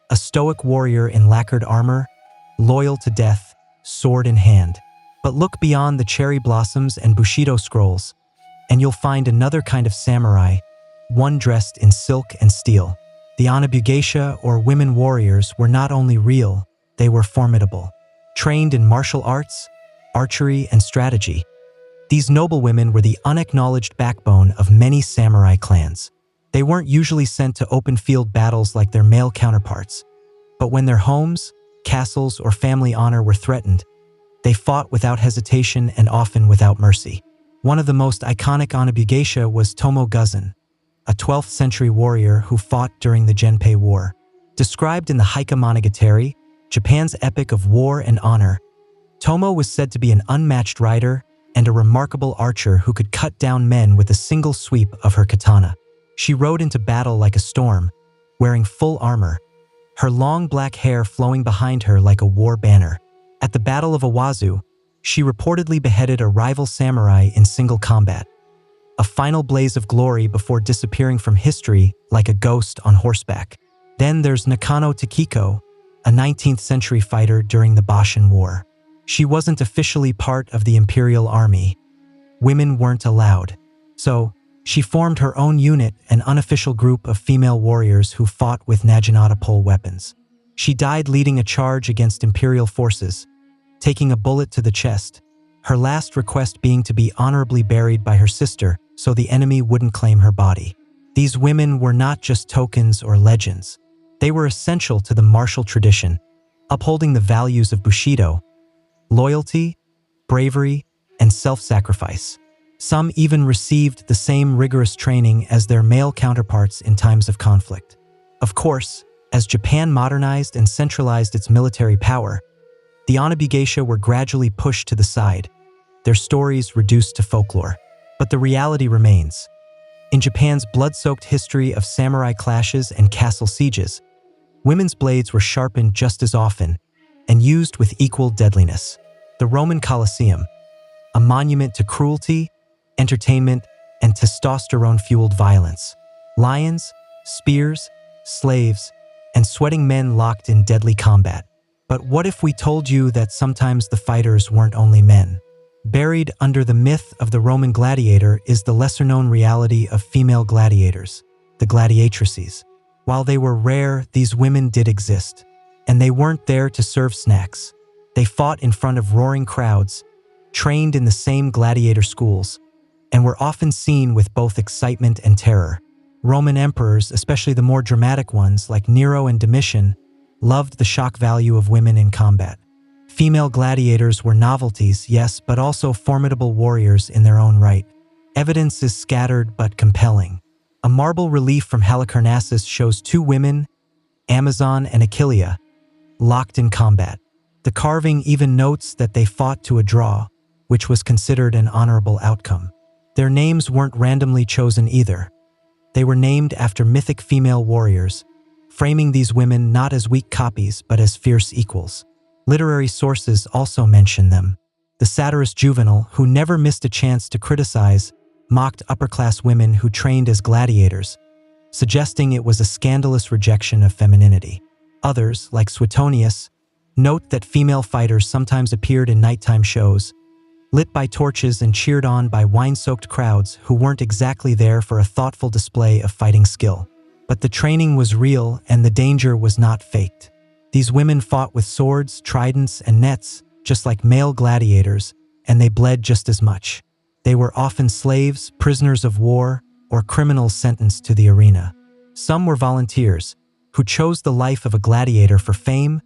A: A stoic warrior in lacquered armor, loyal to death, sword in hand. But look beyond the cherry blossoms and Bushido scrolls, and you'll find another kind of samurai, one dressed in silk and steel. The Anabugeisha, or women warriors, were not only real, they were formidable. Trained in martial arts, archery, and strategy, these noble women were the unacknowledged backbone of many samurai clans. They weren't usually sent to open field battles like their male counterparts, but when their homes, castles, or family honor were threatened, they fought without hesitation and often without mercy. One of the most iconic Anabugeisha was Tomo Guzan, a 12th century warrior who fought during the Genpei War. Described in the Heike Monogatari, Japan's epic of war and honor, Tomo was said to be an unmatched rider and a remarkable archer who could cut down men with a single sweep of her katana. She rode into battle like a storm, wearing full armor, her long black hair flowing behind her like a war banner. At the Battle of Awazu, she reportedly beheaded a rival samurai in single combat, a final blaze of glory before disappearing from history like a ghost on horseback. Then there's Nakano Takiko, a 19th century fighter during the Boshin War. She wasn't officially part of the Imperial Army. Women weren't allowed. So, she formed her own unit, an unofficial group of female warriors who fought with naginata pole weapons. She died leading a charge against Imperial forces, taking a bullet to the chest, her last request being to be honorably buried by her sister so the enemy wouldn't claim her body. These women were not just tokens or legends. They were essential to the martial tradition, upholding the values of Bushido: loyalty, bravery, and self-sacrifice. Some even received the same rigorous training as their male counterparts in times of conflict. Of course, as Japan modernized and centralized its military power, the Anabugeisha were gradually pushed to the side, their stories reduced to folklore. But the reality remains. In Japan's blood-soaked history of samurai clashes and castle sieges, women's blades were sharpened just as often and used with equal deadliness. The Roman Colosseum, a monument to cruelty, entertainment, and testosterone-fueled violence. Lions, spears, slaves, and sweating men locked in deadly combat. But what if we told you that sometimes the fighters weren't only men? Buried under the myth of the Roman gladiator is the lesser-known reality of female gladiators, the gladiatrices. While they were rare, these women did exist. And they weren't there to serve snacks. They fought in front of roaring crowds, trained in the same gladiator schools, and were often seen with both excitement and terror. Roman emperors, especially the more dramatic ones like Nero and Domitian, loved the shock value of women in combat. Female gladiators were novelties, yes, but also formidable warriors in their own right. Evidence is scattered but compelling. A marble relief from Halicarnassus shows two women, Amazon and Achillea, locked in combat. The carving even notes that they fought to a draw, which was considered an honorable outcome. Their names weren't randomly chosen either. They were named after mythic female warriors, framing these women not as weak copies but as fierce equals. Literary sources also mention them. The satirist Juvenal, who never missed a chance to criticize, mocked upper-class women who trained as gladiators, suggesting it was a scandalous rejection of femininity. Others, like Suetonius, note that female fighters sometimes appeared in nighttime shows, lit by torches and cheered on by wine-soaked crowds who weren't exactly there for a thoughtful display of fighting skill. But the training was real and the danger was not faked. These women fought with swords, tridents, and nets, just like male gladiators, and they bled just as much. They were often slaves, prisoners of war, or criminals sentenced to the arena. Some were volunteers, who chose the life of a gladiator for fame,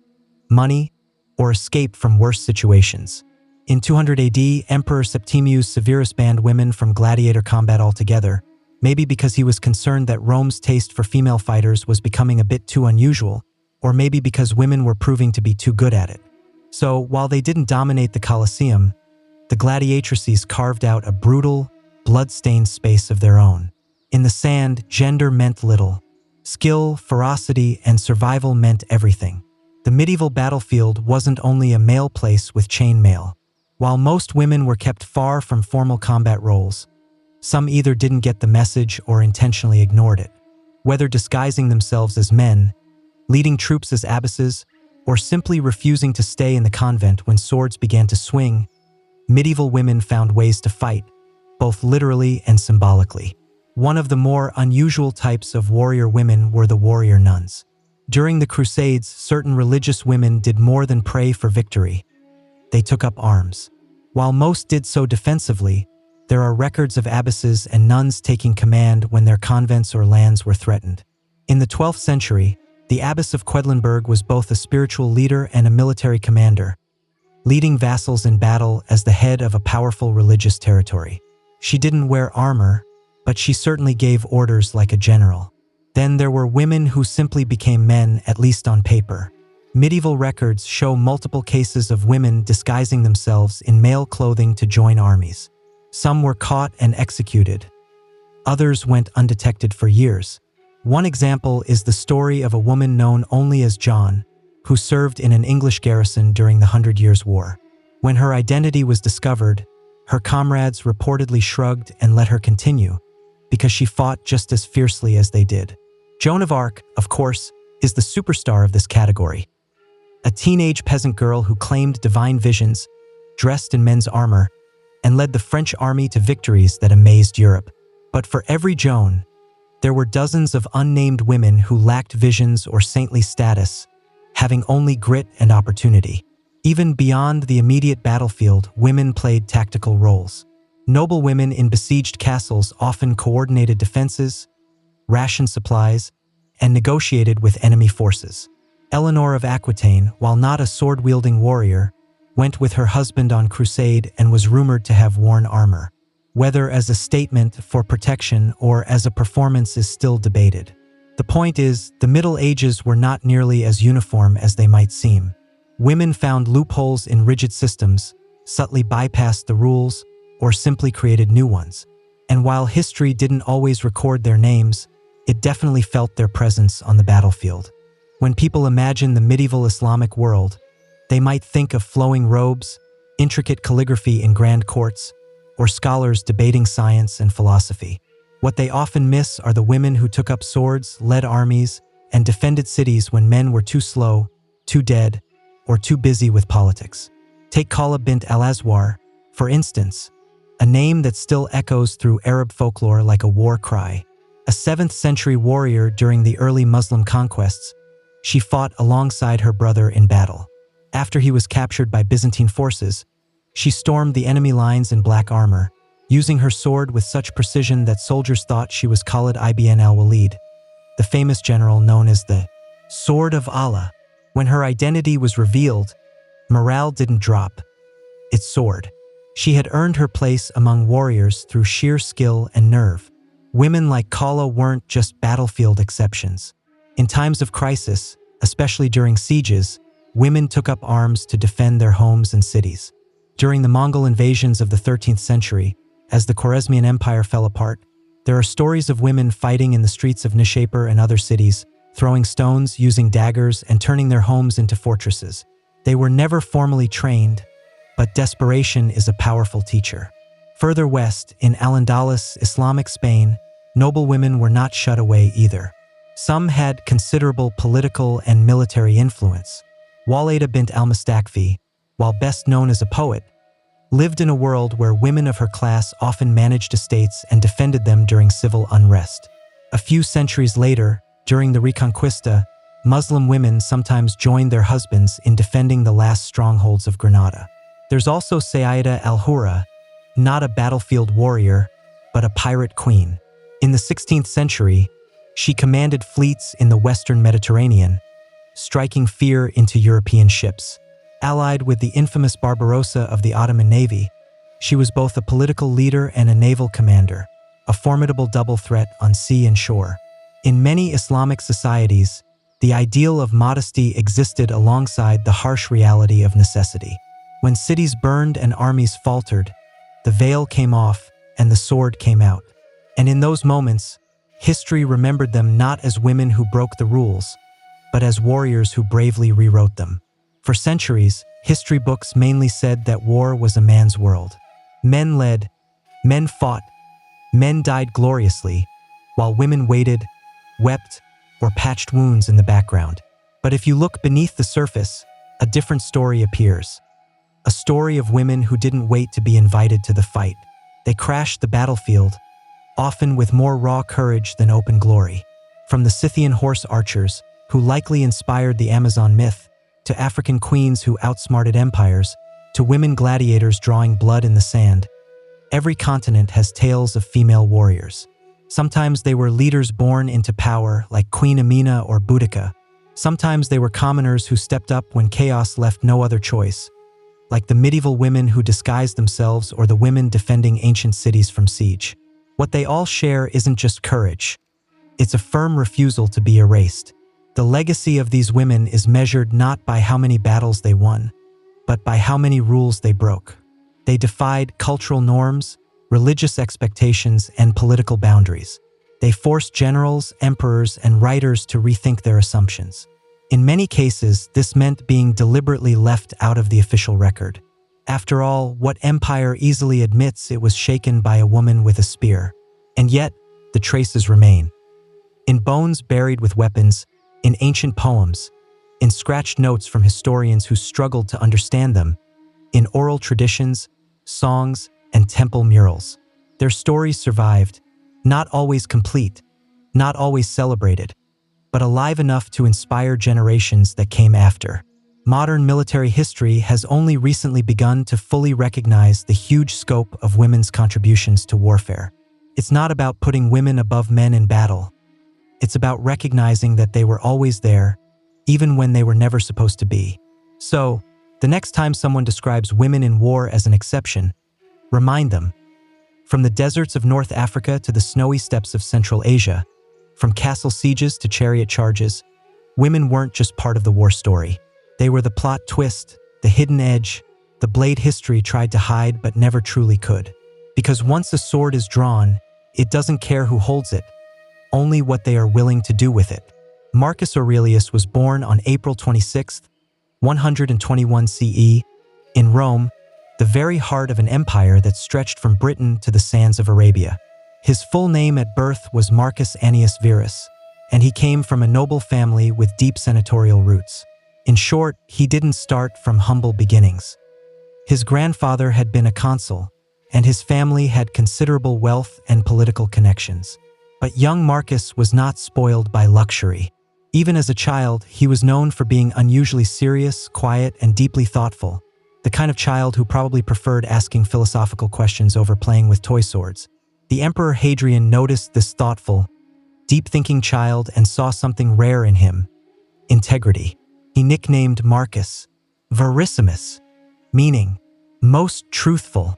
A: money, or escape from worse situations. In 200 AD, Emperor Septimius Severus banned women from gladiator combat altogether, maybe because he was concerned that Rome's taste for female fighters was becoming a bit too unusual, or maybe because women were proving to be too good at it. So, while they didn't dominate the Colosseum, the gladiatrices carved out a brutal, blood-stained space of their own. In the sand, gender meant little. Skill, ferocity, and survival meant everything. The medieval battlefield wasn't only a male place with chainmail. While most women were kept far from formal combat roles, some either didn't get the message or intentionally ignored it. Whether disguising themselves as men, leading troops as abbesses, or simply refusing to stay in the convent when swords began to swing, medieval women found ways to fight, both literally and symbolically. One of the more unusual types of warrior women were the warrior nuns. During the Crusades, certain religious women did more than pray for victory. They took up arms. While most did so defensively, there are records of abbesses and nuns taking command when their convents or lands were threatened. In the 12th century, the abbess of Quedlinburg was both a spiritual leader and a military commander, leading vassals in battle as the head of a powerful religious territory. She didn't wear armor, but she certainly gave orders like a general. Then there were women who simply became men, at least on paper. Medieval records show multiple cases of women disguising themselves in male clothing to join armies. Some were caught and executed. Others went undetected for years. One example is the story of a woman known only as John, who served in an English garrison during the 100 Years' War. When her identity was discovered, her comrades reportedly shrugged and let her continue, because she fought just as fiercely as they did. Joan of Arc, of course, is the superstar of this category. A teenage peasant girl who claimed divine visions, dressed in men's armor, and led the French army to victories that amazed Europe. But for every Joan, there were dozens of unnamed women who lacked visions or saintly status, having only grit and opportunity. Even beyond the immediate battlefield, women played tactical roles. Noble women in besieged castles often coordinated defenses, rationed supplies, and negotiated with enemy forces. Eleanor of Aquitaine, while not a sword-wielding warrior, went with her husband on crusade and was rumored to have worn armor. Whether as a statement for protection or as a performance is still debated. The point is, the Middle Ages were not nearly as uniform as they might seem. Women found loopholes in rigid systems, subtly bypassed the rules, or simply created new ones. And while history didn't always record their names, it definitely felt their presence on the battlefield. When people imagine the medieval Islamic world, they might think of flowing robes, intricate calligraphy in grand courts, or scholars debating science and philosophy. What they often miss are the women who took up swords, led armies, and defended cities when men were too slow, too dead, or too busy with politics. Take Khala bint al-Azwar, for instance, a name that still echoes through Arab folklore like a war cry. A 7th century warrior during the early Muslim conquests, she fought alongside her brother in battle. After he was captured by Byzantine forces, she stormed the enemy lines in black armor, using her sword with such precision that soldiers thought she was Khalid ibn al-Walid, the famous general known as the Sword of Allah. When her identity was revealed, morale didn't drop. It soared. She had earned her place among warriors through sheer skill and nerve. Women like Khala weren't just battlefield exceptions. In times of crisis, especially during sieges, women took up arms to defend their homes and cities. During the Mongol invasions of the 13th century, as the Khwarezmian Empire fell apart, There are stories of women fighting in the streets of Nishapur and other cities, throwing stones, using daggers, and turning their homes into fortresses. They were never formally trained, but desperation is a powerful teacher. Further west, in Al-Andalus, Islamic Spain, noble women were not shut away either. Some had considerable political and military influence. Walida bint al-Mustakfi, while best known as a poet, lived in a world where women of her class often managed estates and defended them during civil unrest. A few centuries later, during the Reconquista, Muslim women sometimes joined their husbands in defending the last strongholds of Granada. There's also Sayyida al-Hura, not a battlefield warrior, but a pirate queen. In the 16th century, she commanded fleets in the western Mediterranean, striking fear into European ships. Allied with the infamous Barbarossa of the Ottoman Navy, she was both a political leader and a naval commander, a formidable double threat on sea and shore. In many Islamic societies, the ideal of modesty existed alongside the harsh reality of necessity. When cities burned and armies faltered, the veil came off and the sword came out. And in those moments, history remembered them not as women who broke the rules, but as warriors who bravely rewrote them. For centuries, history books mainly said that war was a man's world. Men led, men fought, men died gloriously, while women waited, wept, or patched wounds in the background. But if you look beneath the surface, a different story appears. A story of women who didn't wait to be invited to the fight. They crashed the battlefield, often with more raw courage than open glory. From the Scythian horse archers, who likely inspired the Amazon myth, to African queens who outsmarted empires, to women gladiators drawing blood in the sand, every continent has tales of female warriors. Sometimes they were leaders born into power, like Queen Amina or Boudica. Sometimes they were commoners who stepped up when chaos left no other choice, like the medieval women who disguised themselves or the women defending ancient cities from siege. What they all share isn't just courage. It's a firm refusal to be erased. The legacy of these women is measured not by how many battles they won, but by how many rules they broke. They defied cultural norms, religious expectations, and political boundaries. They forced generals, emperors, and writers to rethink their assumptions. In many cases, this meant being deliberately left out of the official record. After all, what empire easily admits it was shaken by a woman with a spear? And yet, the traces remain. In bones buried with weapons, in ancient poems, in scratched notes from historians who struggled to understand them, in oral traditions, songs, and temple murals. Their stories survived, not always complete, not always celebrated, but alive enough to inspire generations that came after. Modern military history has only recently begun to fully recognize the huge scope of women's contributions to warfare. It's not about putting women above men in battle. It's about recognizing that they were always there, even when they were never supposed to be. So, the next time someone describes women in war as an exception, remind them. From the deserts of North Africa to the snowy steppes of Central Asia, from castle sieges to chariot charges, women weren't just part of the war story. They were the plot twist, the hidden edge, the blade history tried to hide but never truly could. Because once a sword is drawn, it doesn't care who holds it, only what they are willing to do with it. Marcus Aurelius was born on April 26, 121 CE, in Rome, the very heart of an empire that stretched from Britain to the sands of Arabia. His full name at birth was Marcus Annius Verus, and he came from a noble family with deep senatorial roots. In short, he didn't start from humble beginnings. His grandfather had been a consul, and his family had considerable wealth and political connections. But young Marcus was not spoiled by luxury. Even as a child, he was known for being unusually serious, quiet, and deeply thoughtful, the kind of child who probably preferred asking philosophical questions over playing with toy swords. The Emperor Hadrian noticed this thoughtful, deep-thinking child and saw something rare in him: integrity. He nicknamed Marcus Verissimus, meaning most truthful,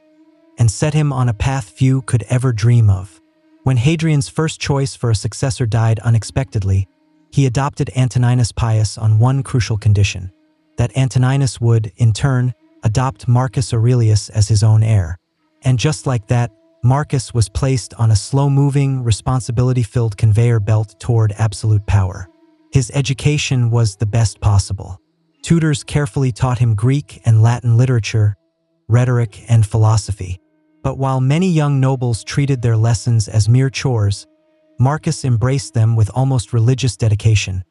A: and set him on a path few could ever dream of. When Hadrian's first choice for a successor died unexpectedly, he adopted Antoninus Pius on one crucial condition: that Antoninus would, in turn, adopt Marcus Aurelius as his own heir. And just like that, Marcus was placed on a slow-moving, responsibility-filled conveyor belt toward absolute power. His education was the best possible. Tutors carefully taught him Greek and Latin literature, rhetoric, and philosophy. But while many young nobles treated their lessons as mere chores, Marcus embraced them with almost religious dedication,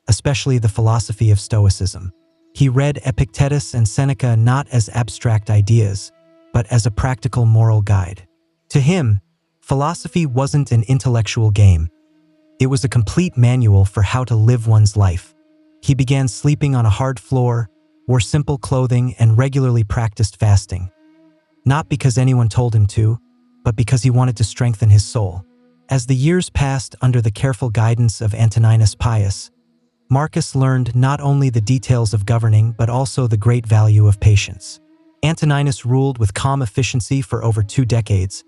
A: especially the philosophy of Stoicism. He read Epictetus and Seneca not as abstract ideas, but as a practical moral guide. To him, philosophy wasn't an intellectual game. It was a complete manual for how to live one's life. He began sleeping on a hard floor, wore simple clothing, and regularly practiced fasting. Not because anyone told him to, but because he wanted to strengthen his soul. As the years passed under the careful guidance of Antoninus Pius, Marcus learned not only the details of governing but also the great value of patience. Antoninus ruled with calm efficiency for over 2 decades,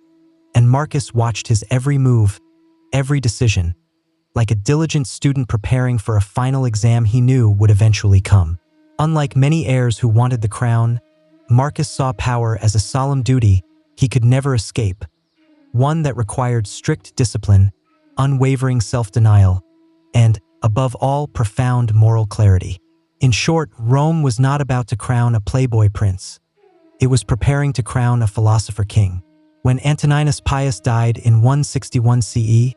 A: and Marcus watched his every move, every decision, like a diligent student preparing for a final exam he knew would eventually come. Unlike many heirs who wanted the crown, Marcus saw power as a solemn duty he could never escape, one that required strict discipline, unwavering self-denial, and, above all, profound moral clarity. In short, Rome was not about to crown a playboy prince. It was preparing to crown a philosopher king. When Antoninus Pius died in 161 CE,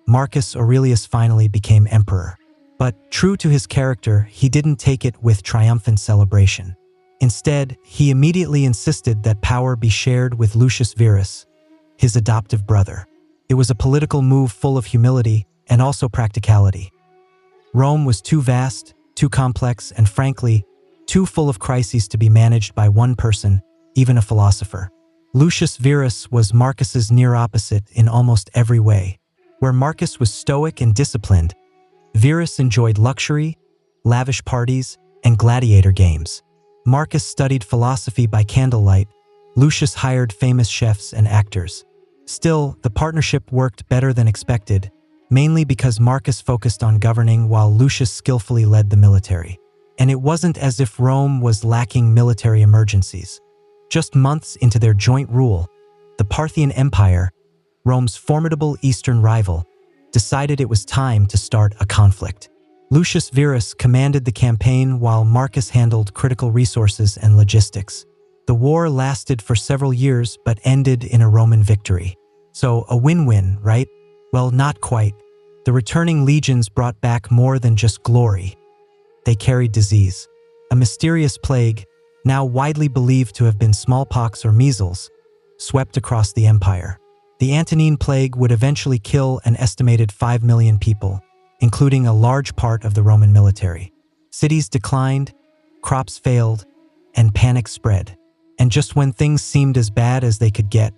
A: Marcus Aurelius finally became emperor. But, true to his character, he didn't take it with triumphant celebration. Instead, he immediately insisted that power be shared with Lucius Verus, his adoptive brother. It was a political move full of humility and also practicality. Rome was too vast, too complex, and frankly, too full of crises to be managed by one person, even a philosopher. Lucius Verus was Marcus's near opposite in almost every way. Where Marcus was stoic and disciplined, Verus enjoyed luxury, lavish parties, and gladiator games. Marcus studied philosophy by candlelight. Lucius hired famous chefs and actors. Still, the partnership worked better than expected, mainly because Marcus focused on governing while Lucius skillfully led the military. And it wasn't as if Rome was lacking military emergencies. Just months into their joint rule, the Parthian Empire, Rome's formidable eastern rival, decided it was time to start a conflict. Lucius Verus commanded the campaign while Marcus handled critical resources and logistics. The war lasted for several years but ended in a Roman victory. So a win-win, right? Well, not quite. The returning legions brought back more than just glory. They carried disease. A mysterious plague, now widely believed to have been smallpox or measles, swept across the empire. The Antonine Plague would eventually kill an estimated 5 million people, including a large part of the Roman military. Cities declined, crops failed, and panic spread. And just when things seemed as bad as they could get,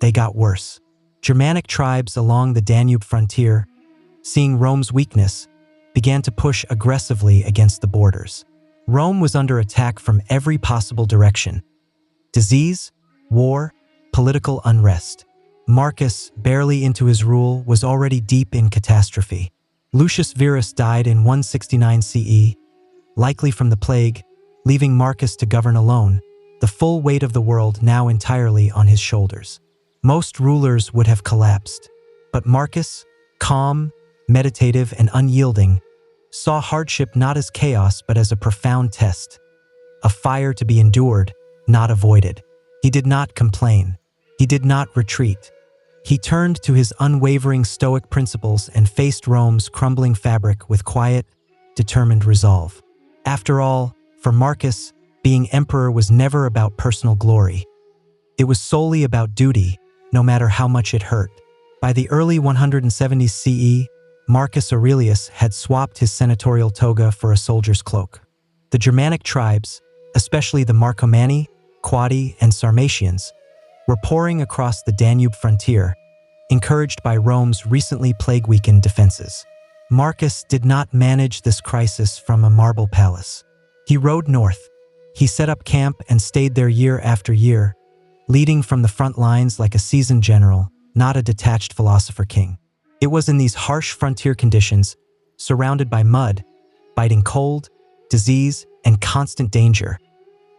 A: they got worse. Germanic tribes along the Danube frontier, seeing Rome's weakness, began to push aggressively against the borders. Rome was under attack from every possible direction. Disease, war, political unrest. Marcus, barely into his rule, was already deep in catastrophe. Lucius Verus died in 169 CE, likely from the plague, leaving Marcus to govern alone, the full weight of the world now entirely on his shoulders. Most rulers would have collapsed, but Marcus, calm, meditative, and unyielding, saw hardship not as chaos but as a profound test, a fire to be endured, not avoided. He did not complain. He did not retreat. He turned to his unwavering Stoic principles and faced Rome's crumbling fabric with quiet, determined resolve. After all, for Marcus, being emperor was never about personal glory. It was solely about duty, no matter how much it hurt. By the early 170s CE, Marcus Aurelius had swapped his senatorial toga for a soldier's cloak. The Germanic tribes, especially the Marcomanni, Quadi, and Sarmatians, were pouring across the Danube frontier, encouraged by Rome's recently plague-weakened defenses. Marcus did not manage this crisis from a marble palace. He rode north. He set up camp and stayed there year after year, leading from the front lines like a seasoned general, not a detached philosopher king. It was in these harsh frontier conditions, surrounded by mud, biting cold, disease, and constant danger,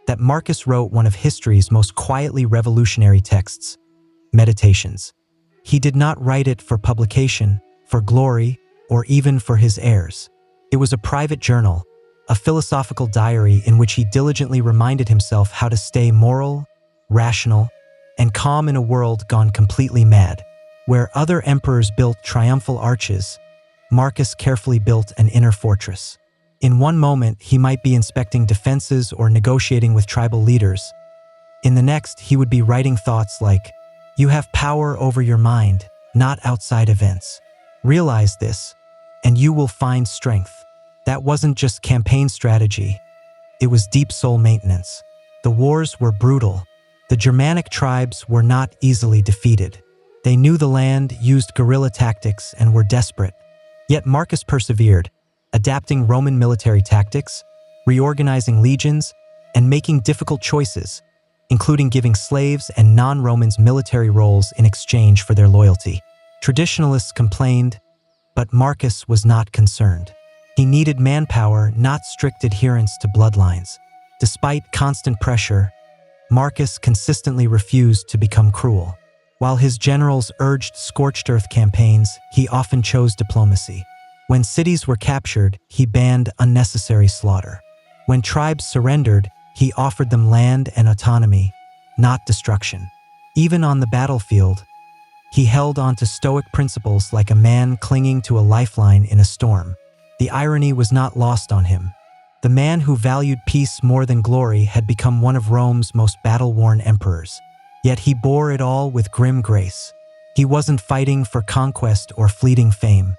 A: that Marcus wrote one of history's most quietly revolutionary texts, Meditations. He did not write it for publication, for glory, or even for his heirs. It was a private journal, a philosophical diary in which he diligently reminded himself how to stay moral, rational, and calm in a world gone completely mad. Where other emperors built triumphal arches, Marcus carefully built an inner fortress. In one moment, he might be inspecting defenses or negotiating with tribal leaders. In the next, he would be writing thoughts like, "You have power over your mind, not outside events. Realize this, and you will find strength." That wasn't just campaign strategy. It was deep soul maintenance. The wars were brutal. The Germanic tribes were not easily defeated. They knew the land, used guerrilla tactics, and were desperate. Yet Marcus persevered, adapting Roman military tactics, reorganizing legions, and making difficult choices, including giving slaves and non-Romans military roles in exchange for their loyalty. Traditionalists complained, but Marcus was not concerned. He needed manpower, not strict adherence to bloodlines. Despite constant pressure, Marcus consistently refused to become cruel. While his generals urged scorched earth campaigns, he often chose diplomacy. When cities were captured, he banned unnecessary slaughter. When tribes surrendered, he offered them land and autonomy, not destruction. Even on the battlefield, he held on to stoic principles like a man clinging to a lifeline in a storm. The irony was not lost on him. The man who valued peace more than glory had become one of Rome's most battle-worn emperors. Yet he bore it all with grim grace. He wasn't fighting for conquest or fleeting fame.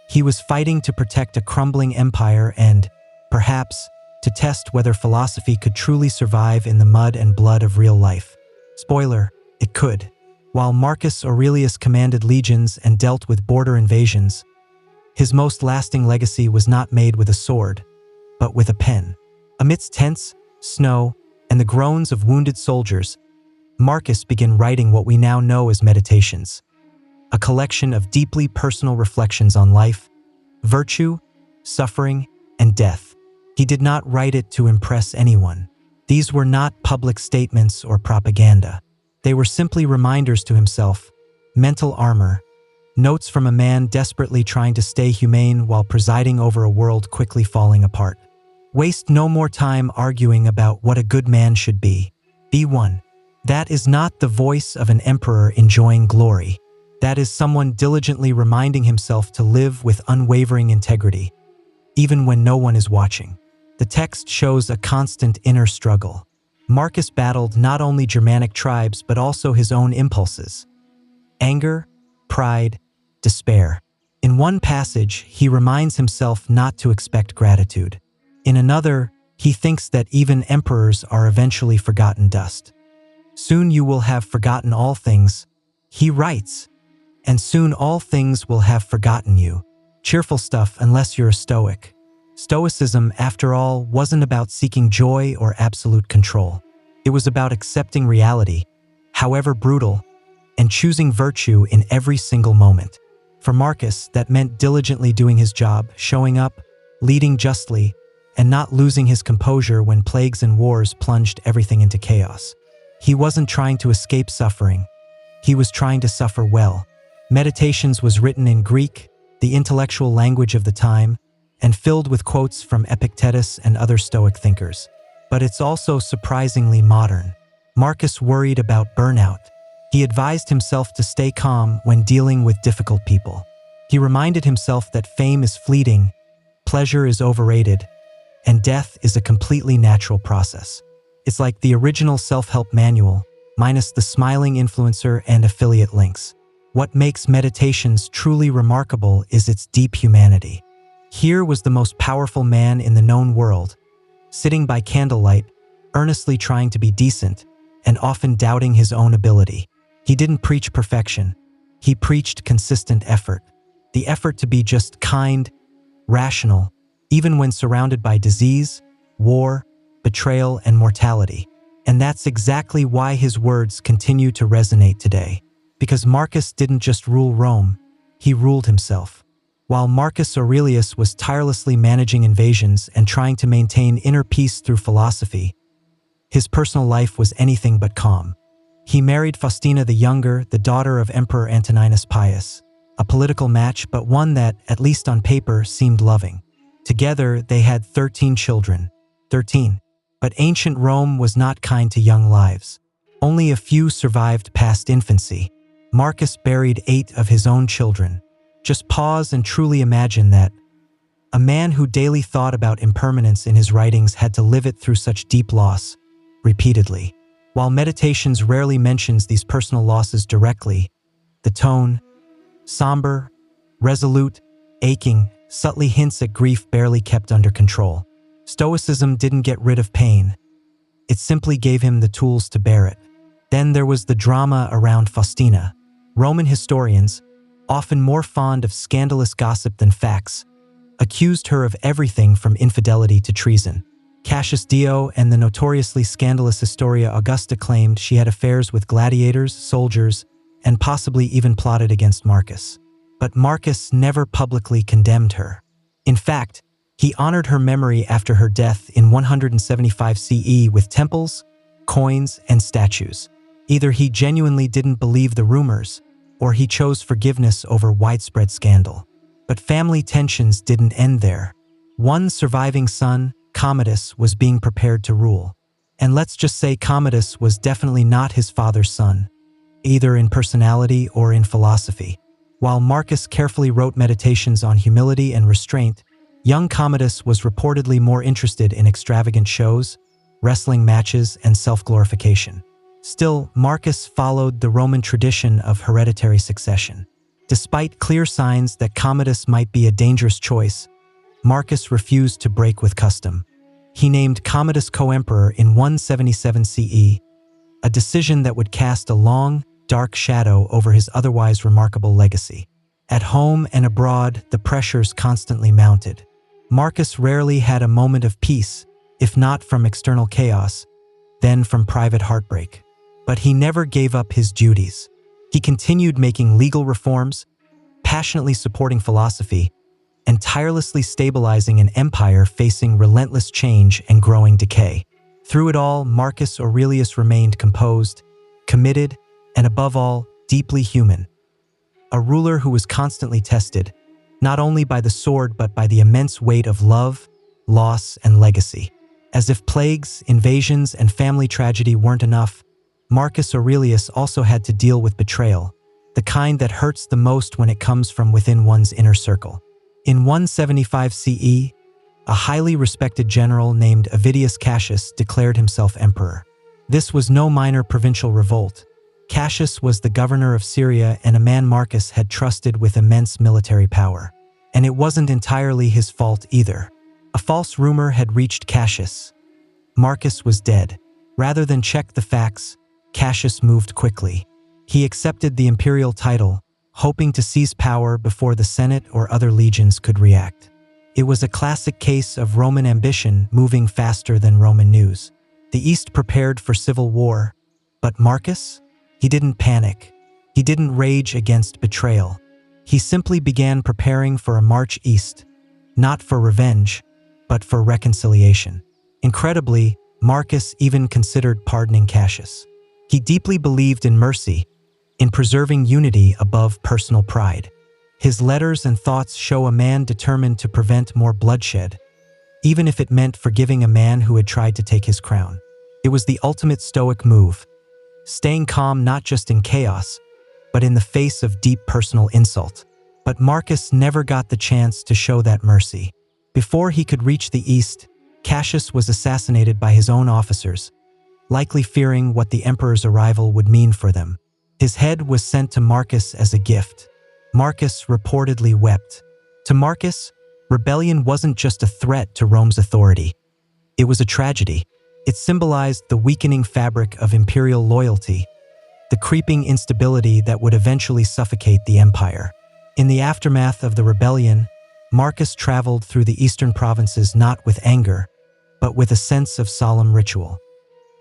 A: He was fighting to protect a crumbling empire and, perhaps, to test whether philosophy could truly survive in the mud and blood of real life. Spoiler, it could. While Marcus Aurelius commanded legions and dealt with border invasions, his most lasting legacy was not made with a sword, but with a pen. Amidst tents, snow, and the groans of wounded soldiers, Marcus began writing what we now know as Meditations, a collection of deeply personal reflections on life, virtue, suffering, and death. He did not write it to impress anyone. These were not public statements or propaganda. They were simply reminders to himself, mental armor, notes from a man desperately trying to stay humane while presiding over a world quickly falling apart. Waste no more time arguing about what a good man should be. Be one. That is not the voice of an emperor enjoying glory. That is someone diligently reminding himself to live with unwavering integrity, even when no one is watching. The text shows a constant inner struggle. Marcus battled not only Germanic tribes but also his own impulses: anger, pride, despair. In one passage, he reminds himself not to expect gratitude. In another, he thinks that even emperors are eventually forgotten dust. "Soon you will have forgotten all things," he writes, "and soon all things will have forgotten you." Cheerful stuff unless you're a Stoic. Stoicism, after all, wasn't about seeking joy or absolute control. It was about accepting reality, however brutal, and choosing virtue in every single moment. For Marcus, that meant diligently doing his job, showing up, leading justly, and not losing his composure when plagues and wars plunged everything into chaos. He wasn't trying to escape suffering. He was trying to suffer well. Meditations was written in Greek, the intellectual language of the time, and filled with quotes from Epictetus and other Stoic thinkers. But it's also surprisingly modern. Marcus worried about burnout. He advised himself to stay calm when dealing with difficult people. He reminded himself that fame is fleeting, pleasure is overrated, and death is a completely natural process. It's like the original self-help manual, minus the smiling influencer and affiliate links. What makes Meditations truly remarkable is its deep humanity. Here was the most powerful man in the known world, sitting by candlelight, earnestly trying to be decent, and often doubting his own ability. He didn't preach perfection. He preached consistent effort. The effort to be just kind, rational, even when surrounded by disease, war, betrayal, and mortality. And that's exactly why his words continue to resonate today. Because Marcus didn't just rule Rome, he ruled himself. While Marcus Aurelius was tirelessly managing invasions and trying to maintain inner peace through philosophy, his personal life was anything but calm. He married Faustina the Younger, the daughter of Emperor Antoninus Pius, a political match but one that, at least on paper, seemed loving. Together, they had 13 children. 13. But ancient Rome was not kind to young lives. Only a few survived past infancy. Marcus buried 8 of his own children. Just pause and truly imagine that. A man who daily thought about impermanence in his writings had to live it through such deep loss, repeatedly. While Meditations rarely mentions these personal losses directly, the tone, somber, resolute, aching, subtly hints at grief barely kept under control. Stoicism didn't get rid of pain. It simply gave him the tools to bear it. Then there was the drama around Faustina. Roman historians, often more fond of scandalous gossip than facts, accused her of everything from infidelity to treason. Cassius Dio and the notoriously scandalous Historia Augusta claimed she had affairs with gladiators, soldiers, and possibly even plotted against Marcus. But Marcus never publicly condemned her. In fact, he honored her memory after her death in 175 CE with temples, coins, and statues. Either he genuinely didn't believe the rumors, or he chose forgiveness over widespread scandal. But family tensions didn't end there. One surviving son, Commodus, was being prepared to rule. And let's just say Commodus was definitely not his father's son, either in personality or in philosophy. While Marcus carefully wrote Meditations on humility and restraint, young Commodus was reportedly more interested in extravagant shows, wrestling matches, and self-glorification. Still, Marcus followed the Roman tradition of hereditary succession. Despite clear signs that Commodus might be a dangerous choice, Marcus refused to break with custom. He named Commodus co-emperor in 177 CE, a decision that would cast a long, dark shadow over his otherwise remarkable legacy. At home and abroad, the pressures constantly mounted. Marcus rarely had a moment of peace, if not from external chaos, then from private heartbreak. But he never gave up his duties. He continued making legal reforms, passionately supporting philosophy, and tirelessly stabilizing an empire facing relentless change and growing decay. Through it all, Marcus Aurelius remained composed, committed, and above all, deeply human. A ruler who was constantly tested, not only by the sword but by the immense weight of love, loss, and legacy. As if plagues, invasions, and family tragedy weren't enough, Marcus Aurelius also had to deal with betrayal, the kind that hurts the most when it comes from within one's inner circle. In 175 CE, a highly respected general named Avidius Cassius declared himself emperor. This was no minor provincial revolt. Cassius was the governor of Syria and a man Marcus had trusted with immense military power. And it wasn't entirely his fault either. A false rumor had reached Cassius. Marcus was dead. Rather than check the facts, Cassius moved quickly. He accepted the imperial title, hoping to seize power before the Senate or other legions could react. It was a classic case of Roman ambition moving faster than Roman news. The East prepared for civil war, but Marcus? He didn't panic. He didn't rage against betrayal. He simply began preparing for a march east, not for revenge, but for reconciliation. Incredibly, Marcus even considered pardoning Cassius. He deeply believed in mercy, in preserving unity above personal pride. His letters and thoughts show a man determined to prevent more bloodshed, even if it meant forgiving a man who had tried to take his crown. It was the ultimate stoic move, staying calm not just in chaos, but in the face of deep personal insult. But Marcus never got the chance to show that mercy. Before he could reach the east, Cassius was assassinated by his own officers, likely fearing what the emperor's arrival would mean for them. His head was sent to Marcus as a gift. Marcus reportedly wept. To Marcus, rebellion wasn't just a threat to Rome's authority. It was a tragedy. It symbolized the weakening fabric of imperial loyalty, the creeping instability that would eventually suffocate the empire. In the aftermath of the rebellion, Marcus traveled through the eastern provinces not with anger, but with a sense of solemn ritual.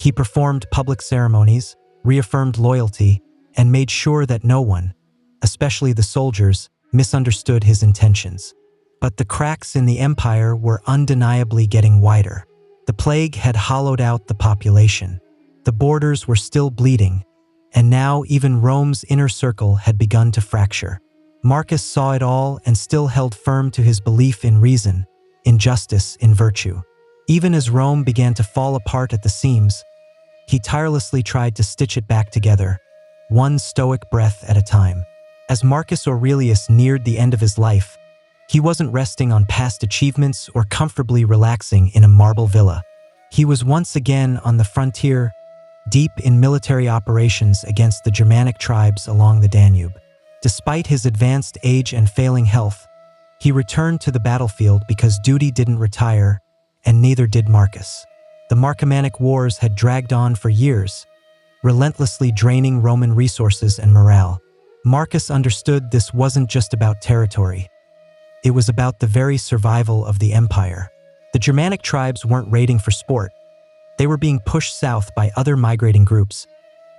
A: He performed public ceremonies, reaffirmed loyalty, and made sure that no one, especially the soldiers, misunderstood his intentions. But the cracks in the empire were undeniably getting wider. The plague had hollowed out the population. The borders were still bleeding, and now even Rome's inner circle had begun to fracture. Marcus saw it all and still held firm to his belief in reason, in justice, in virtue. Even as Rome began to fall apart at the seams, he tirelessly tried to stitch it back together, one stoic breath at a time. As Marcus Aurelius neared the end of his life, he wasn't resting on past achievements or comfortably relaxing in a marble villa. He was once again on the frontier, deep in military operations against the Germanic tribes along the Danube. Despite his advanced age and failing health, he returned to the battlefield because duty didn't retire, and neither did Marcus. The Marcomannic Wars had dragged on for years, relentlessly draining Roman resources and morale. Marcus understood this wasn't just about territory. It was about the very survival of the empire. The Germanic tribes weren't raiding for sport. They were being pushed south by other migrating groups,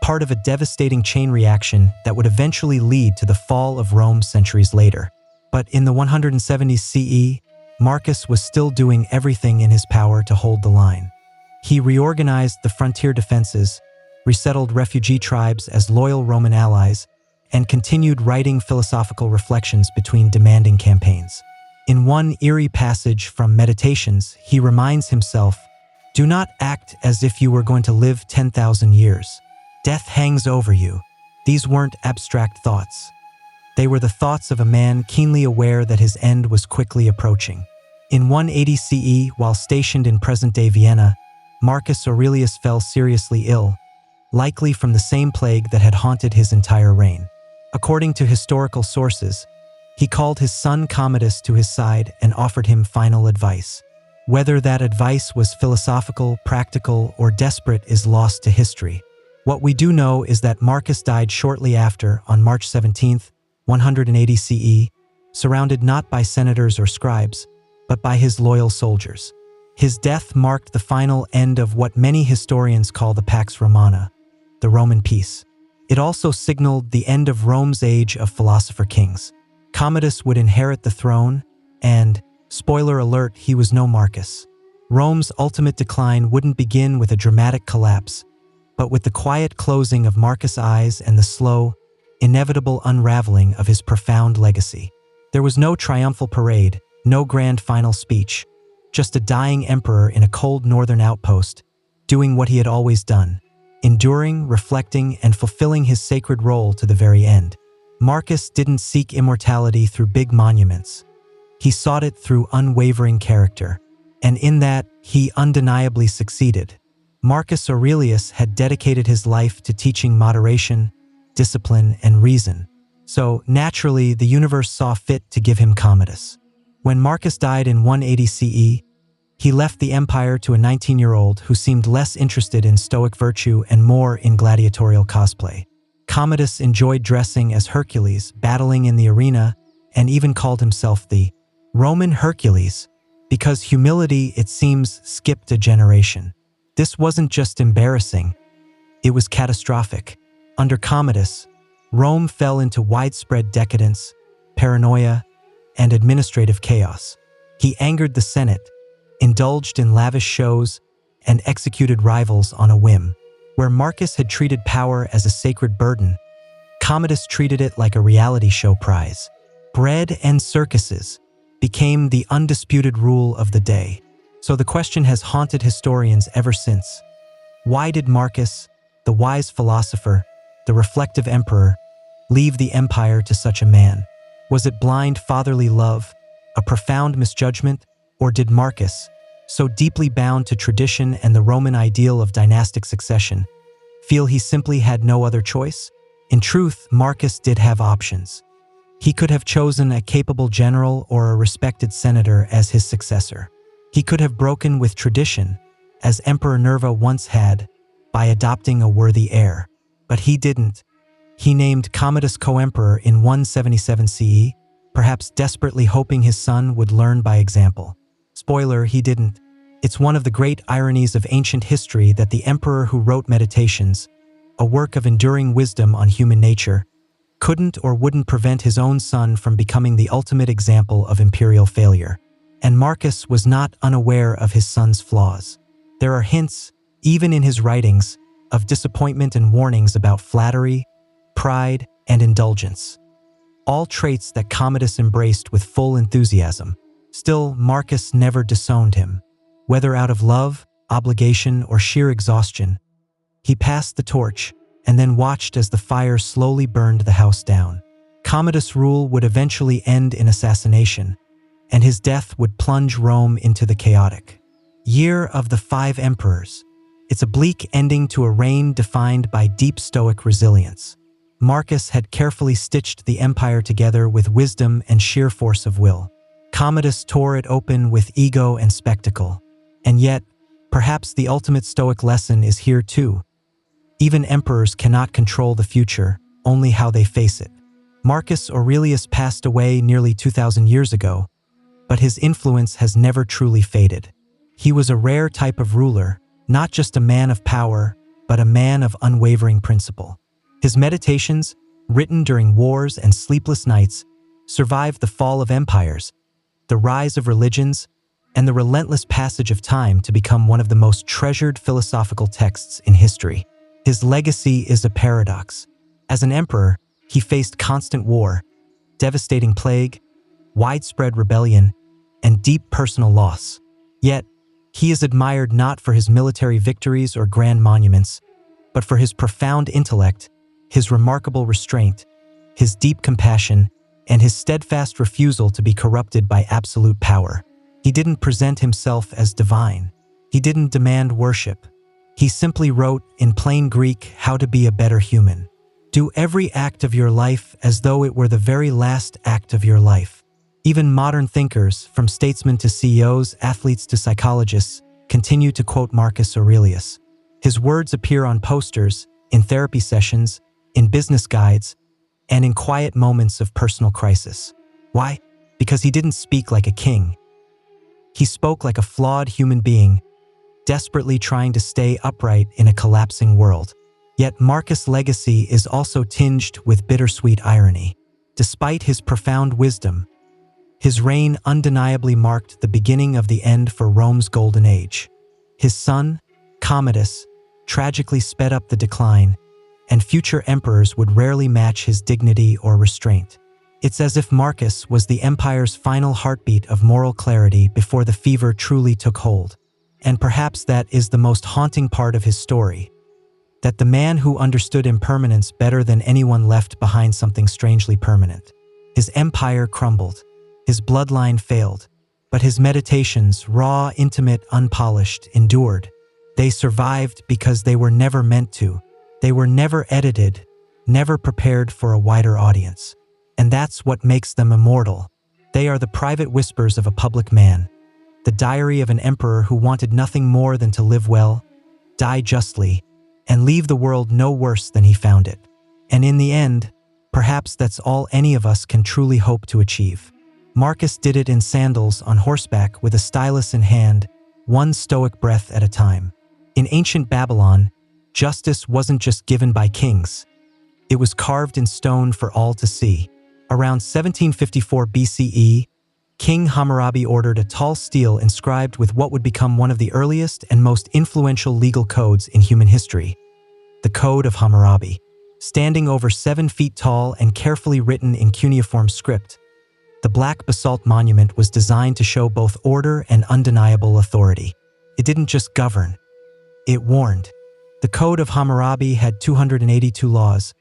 A: part of a devastating chain reaction that would eventually lead to the fall of Rome centuries later. But in the 170s CE, Marcus was still doing everything in his power to hold the line. He reorganized the frontier defenses, resettled refugee tribes as loyal Roman allies, and continued writing philosophical reflections between demanding campaigns. In one eerie passage from Meditations, he reminds himself, "Do not act as if you were going to live 10,000 years. Death hangs over you." These weren't abstract thoughts. They were the thoughts of a man keenly aware that his end was quickly approaching. In 180 CE, while stationed in present-day Vienna, Marcus Aurelius fell seriously ill, likely from the same plague that had haunted his entire reign. According to historical sources, he called his son Commodus to his side and offered him final advice. Whether that advice was philosophical, practical, or desperate is lost to history. What we do know is that Marcus died shortly after, on March 17, 180 CE, surrounded not by senators or scribes, but by his loyal soldiers. His death marked the final end of what many historians call the Pax Romana, the Roman peace. It also signaled the end of Rome's age of philosopher kings. Commodus would inherit the throne, and, spoiler alert, he was no Marcus. Rome's ultimate decline wouldn't begin with a dramatic collapse, but with the quiet closing of Marcus' eyes and the slow, inevitable unraveling of his profound legacy. There was no triumphal parade, no grand final speech, just a dying emperor in a cold northern outpost, doing what he had always done, enduring, reflecting, and fulfilling his sacred role to the very end. Marcus didn't seek immortality through big monuments. He sought it through unwavering character, and in that, he undeniably succeeded. Marcus Aurelius had dedicated his life to teaching moderation, discipline, and reason. So, naturally, the universe saw fit to give him Commodus. When Marcus died in 180 CE, he left the empire to a 19-year-old who seemed less interested in stoic virtue and more in gladiatorial cosplay. Commodus enjoyed dressing as Hercules, battling in the arena, and even called himself the Roman Hercules, because humility, it seems, skipped a generation. This wasn't just embarrassing, it was catastrophic. Under Commodus, Rome fell into widespread decadence, paranoia, and administrative chaos. He angered the Senate, indulged in lavish shows, and executed rivals on a whim. Where Marcus had treated power as a sacred burden, Commodus treated it like a reality show prize. Bread and circuses became the undisputed rule of the day. So the question has haunted historians ever since. Why did Marcus, the wise philosopher, the reflective emperor, leave the empire to such a man? Was it blind fatherly love, a profound misjudgment, or did Marcus, so deeply bound to tradition and the Roman ideal of dynastic succession, feel he simply had no other choice? In truth, Marcus did have options. He could have chosen a capable general or a respected senator as his successor. He could have broken with tradition, as Emperor Nerva once had, by adopting a worthy heir. But he didn't. He named Commodus co-emperor in 177 CE, perhaps desperately hoping his son would learn by example. Spoiler, he didn't. It's one of the great ironies of ancient history that the emperor who wrote Meditations, a work of enduring wisdom on human nature, couldn't or wouldn't prevent his own son from becoming the ultimate example of imperial failure. And Marcus was not unaware of his son's flaws. There are hints, even in his writings, of disappointment and warnings about flattery, pride, and indulgence. All traits that Commodus embraced with full enthusiasm. Still, Marcus never disowned him. Whether out of love, obligation, or sheer exhaustion, he passed the torch and then watched as the fire slowly burned the house down. Commodus' rule would eventually end in assassination, and his death would plunge Rome into the chaotic Year of the Five Emperors. It's a bleak ending to a reign defined by deep stoic resilience. Marcus had carefully stitched the empire together with wisdom and sheer force of will. Commodus tore it open with ego and spectacle. And yet, perhaps the ultimate stoic lesson is here too. Even emperors cannot control the future, only how they face it. Marcus Aurelius passed away nearly 2,000 years ago, but his influence has never truly faded. He was a rare type of ruler, not just a man of power, but a man of unwavering principle. His meditations, written during wars and sleepless nights, survived the fall of empires, the rise of religions, and the relentless passage of time to become one of the most treasured philosophical texts in history. His legacy is a paradox. As an emperor, he faced constant war, devastating plague, widespread rebellion, and deep personal loss. Yet, he is admired not for his military victories or grand monuments, but for his profound intellect, his remarkable restraint, his deep compassion, and his steadfast refusal to be corrupted by absolute power. He didn't present himself as divine. He didn't demand worship. He simply wrote, in plain Greek, how to be a better human. Do every act of your life as though it were the very last act of your life. Even modern thinkers, from statesmen to CEOs, athletes to psychologists, continue to quote Marcus Aurelius. His words appear on posters, in therapy sessions, in business guides, and in quiet moments of personal crisis. Why? Because he didn't speak like a king. He spoke like a flawed human being, desperately trying to stay upright in a collapsing world. Yet Marcus' legacy is also tinged with bittersweet irony. Despite his profound wisdom, his reign undeniably marked the beginning of the end for Rome's golden age. His son, Commodus, tragically sped up the decline, and future emperors would rarely match his dignity or restraint. It's as if Marcus was the empire's final heartbeat of moral clarity before the fever truly took hold. And perhaps that is the most haunting part of his story, that the man who understood impermanence better than anyone left behind something strangely permanent. His empire crumbled. His bloodline failed, but his meditations, raw, intimate, unpolished, endured. They survived because they were never meant to. They were never edited, never prepared for a wider audience. And that's what makes them immortal. They are the private whispers of a public man, the diary of an emperor who wanted nothing more than to live well, die justly, and leave the world no worse than he found it. And in the end, perhaps that's all any of us can truly hope to achieve. Marcus did it in sandals on horseback with a stylus in hand, one stoic breath at a time. In ancient Babylon, justice wasn't just given by kings. It was carved in stone for all to see. Around 1754 BCE, King Hammurabi ordered a tall stele inscribed with what would become one of the earliest and most influential legal codes in human history, the Code of Hammurabi. Standing over 7 feet tall and carefully written in cuneiform script, the black basalt monument was designed to show both order and undeniable authority. It didn't just govern, it warned. The Code of Hammurabi had 282 laws,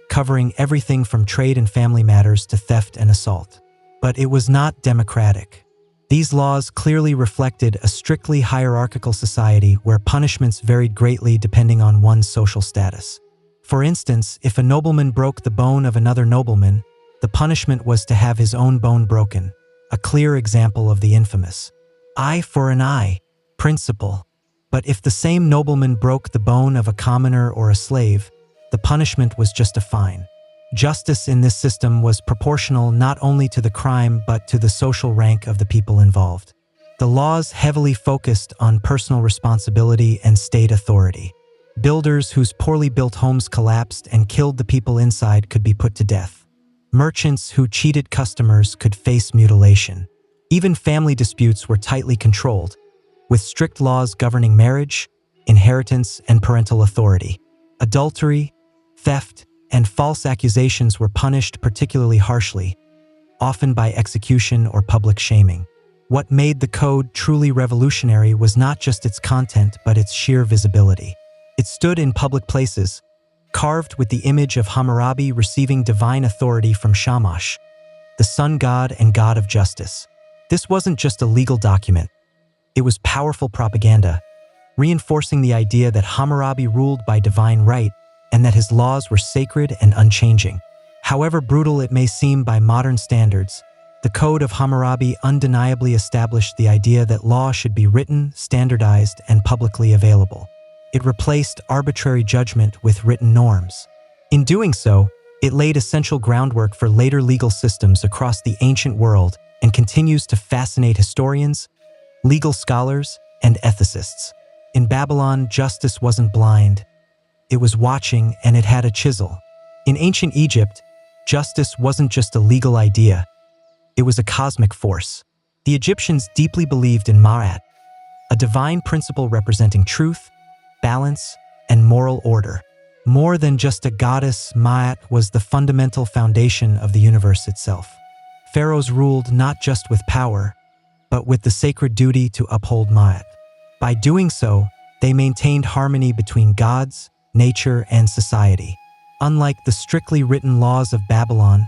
A: covering everything from trade and family matters to theft and assault. But it was not democratic. These laws clearly reflected a strictly hierarchical society where punishments varied greatly depending on one's social status. For instance, if a nobleman broke the bone of another nobleman, the punishment was to have his own bone broken, a clear example of the infamous eye for an eye principle. But if the same nobleman broke the bone of a commoner or a slave, the punishment was just a fine. Justice in this system was proportional not only to the crime but to the social rank of the people involved. The laws heavily focused on personal responsibility and state authority. Builders whose poorly built homes collapsed and killed the people inside could be put to death. Merchants who cheated customers could face mutilation. Even family disputes were tightly controlled, with strict laws governing marriage, inheritance, and parental authority. Adultery, theft, and false accusations were punished particularly harshly, often by execution or public shaming. What made the code truly revolutionary was not just its content but its sheer visibility. It stood in public places, carved with the image of Hammurabi receiving divine authority from Shamash, the sun god and god of justice. This wasn't just a legal document. It was powerful propaganda, reinforcing the idea that Hammurabi ruled by divine right and that his laws were sacred and unchanging. However brutal it may seem by modern standards, the Code of Hammurabi undeniably established the idea that law should be written, standardized, and publicly available. It replaced arbitrary judgment with written norms. In doing so, it laid essential groundwork for later legal systems across the ancient world and continues to fascinate historians, legal scholars, and ethicists. In Babylon, justice wasn't blind. It was watching, and it had a chisel. In ancient Egypt, justice wasn't just a legal idea. It was a cosmic force. The Egyptians deeply believed in Ma'at, a divine principle representing truth, balance, and moral order. More than just a goddess, Ma'at was the fundamental foundation of the universe itself. Pharaohs ruled not just with power, but with the sacred duty to uphold Ma'at. By doing so, they maintained harmony between gods, nature, and society. Unlike the strictly written laws of Babylon,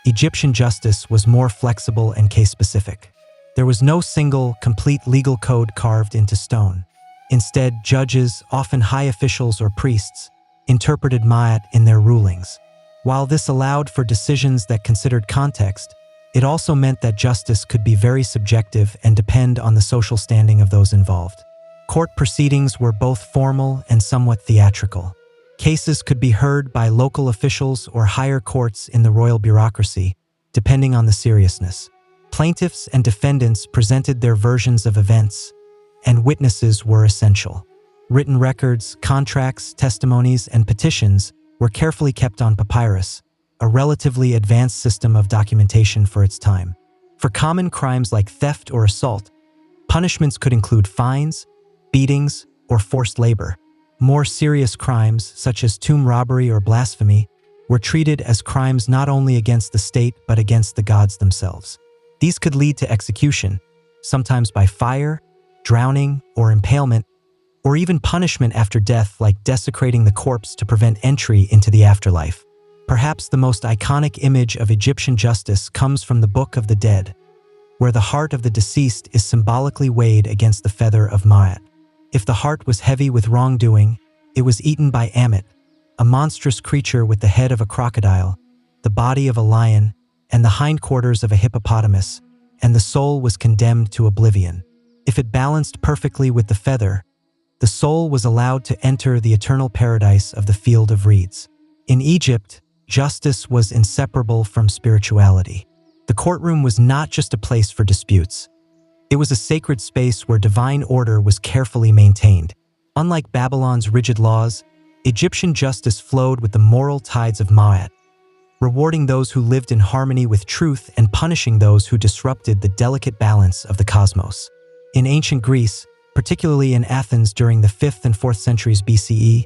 A: Egyptian justice was more flexible and case-specific. There was no single, complete legal code carved into stone. Instead, judges, often high officials or priests, interpreted Ma'at in their rulings. While this allowed for decisions that considered context, it also meant that justice could be very subjective and depend on the social standing of those involved. Court proceedings were both formal and somewhat theatrical. Cases could be heard by local officials or higher courts in the royal bureaucracy, depending on the seriousness. Plaintiffs and defendants presented their versions of events, and witnesses were essential. Written records, contracts, testimonies, and petitions were carefully kept on papyrus, a relatively advanced system of documentation for its time. For common crimes like theft or assault, punishments could include fines, beatings, or forced labor. More serious crimes, such as tomb robbery or blasphemy, were treated as crimes not only against the state but against the gods themselves. These could lead to execution, sometimes by fire, drowning, or impalement, or even punishment after death like desecrating the corpse to prevent entry into the afterlife. Perhaps the most iconic image of Egyptian justice comes from the Book of the Dead, where the heart of the deceased is symbolically weighed against the feather of Ma'at. If the heart was heavy with wrongdoing, it was eaten by Ammit, a monstrous creature with the head of a crocodile, the body of a lion, and the hindquarters of a hippopotamus, and the soul was condemned to oblivion. If it balanced perfectly with the feather, the soul was allowed to enter the eternal paradise of the field of reeds. In Egypt, justice was inseparable from spirituality. The courtroom was not just a place for disputes. It was a sacred space where divine order was carefully maintained. Unlike Babylon's rigid laws, Egyptian justice flowed with the moral tides of Ma'at, rewarding those who lived in harmony with truth and punishing those who disrupted the delicate balance of the cosmos. In ancient Greece, particularly in Athens during the 5th and 4th centuries BCE,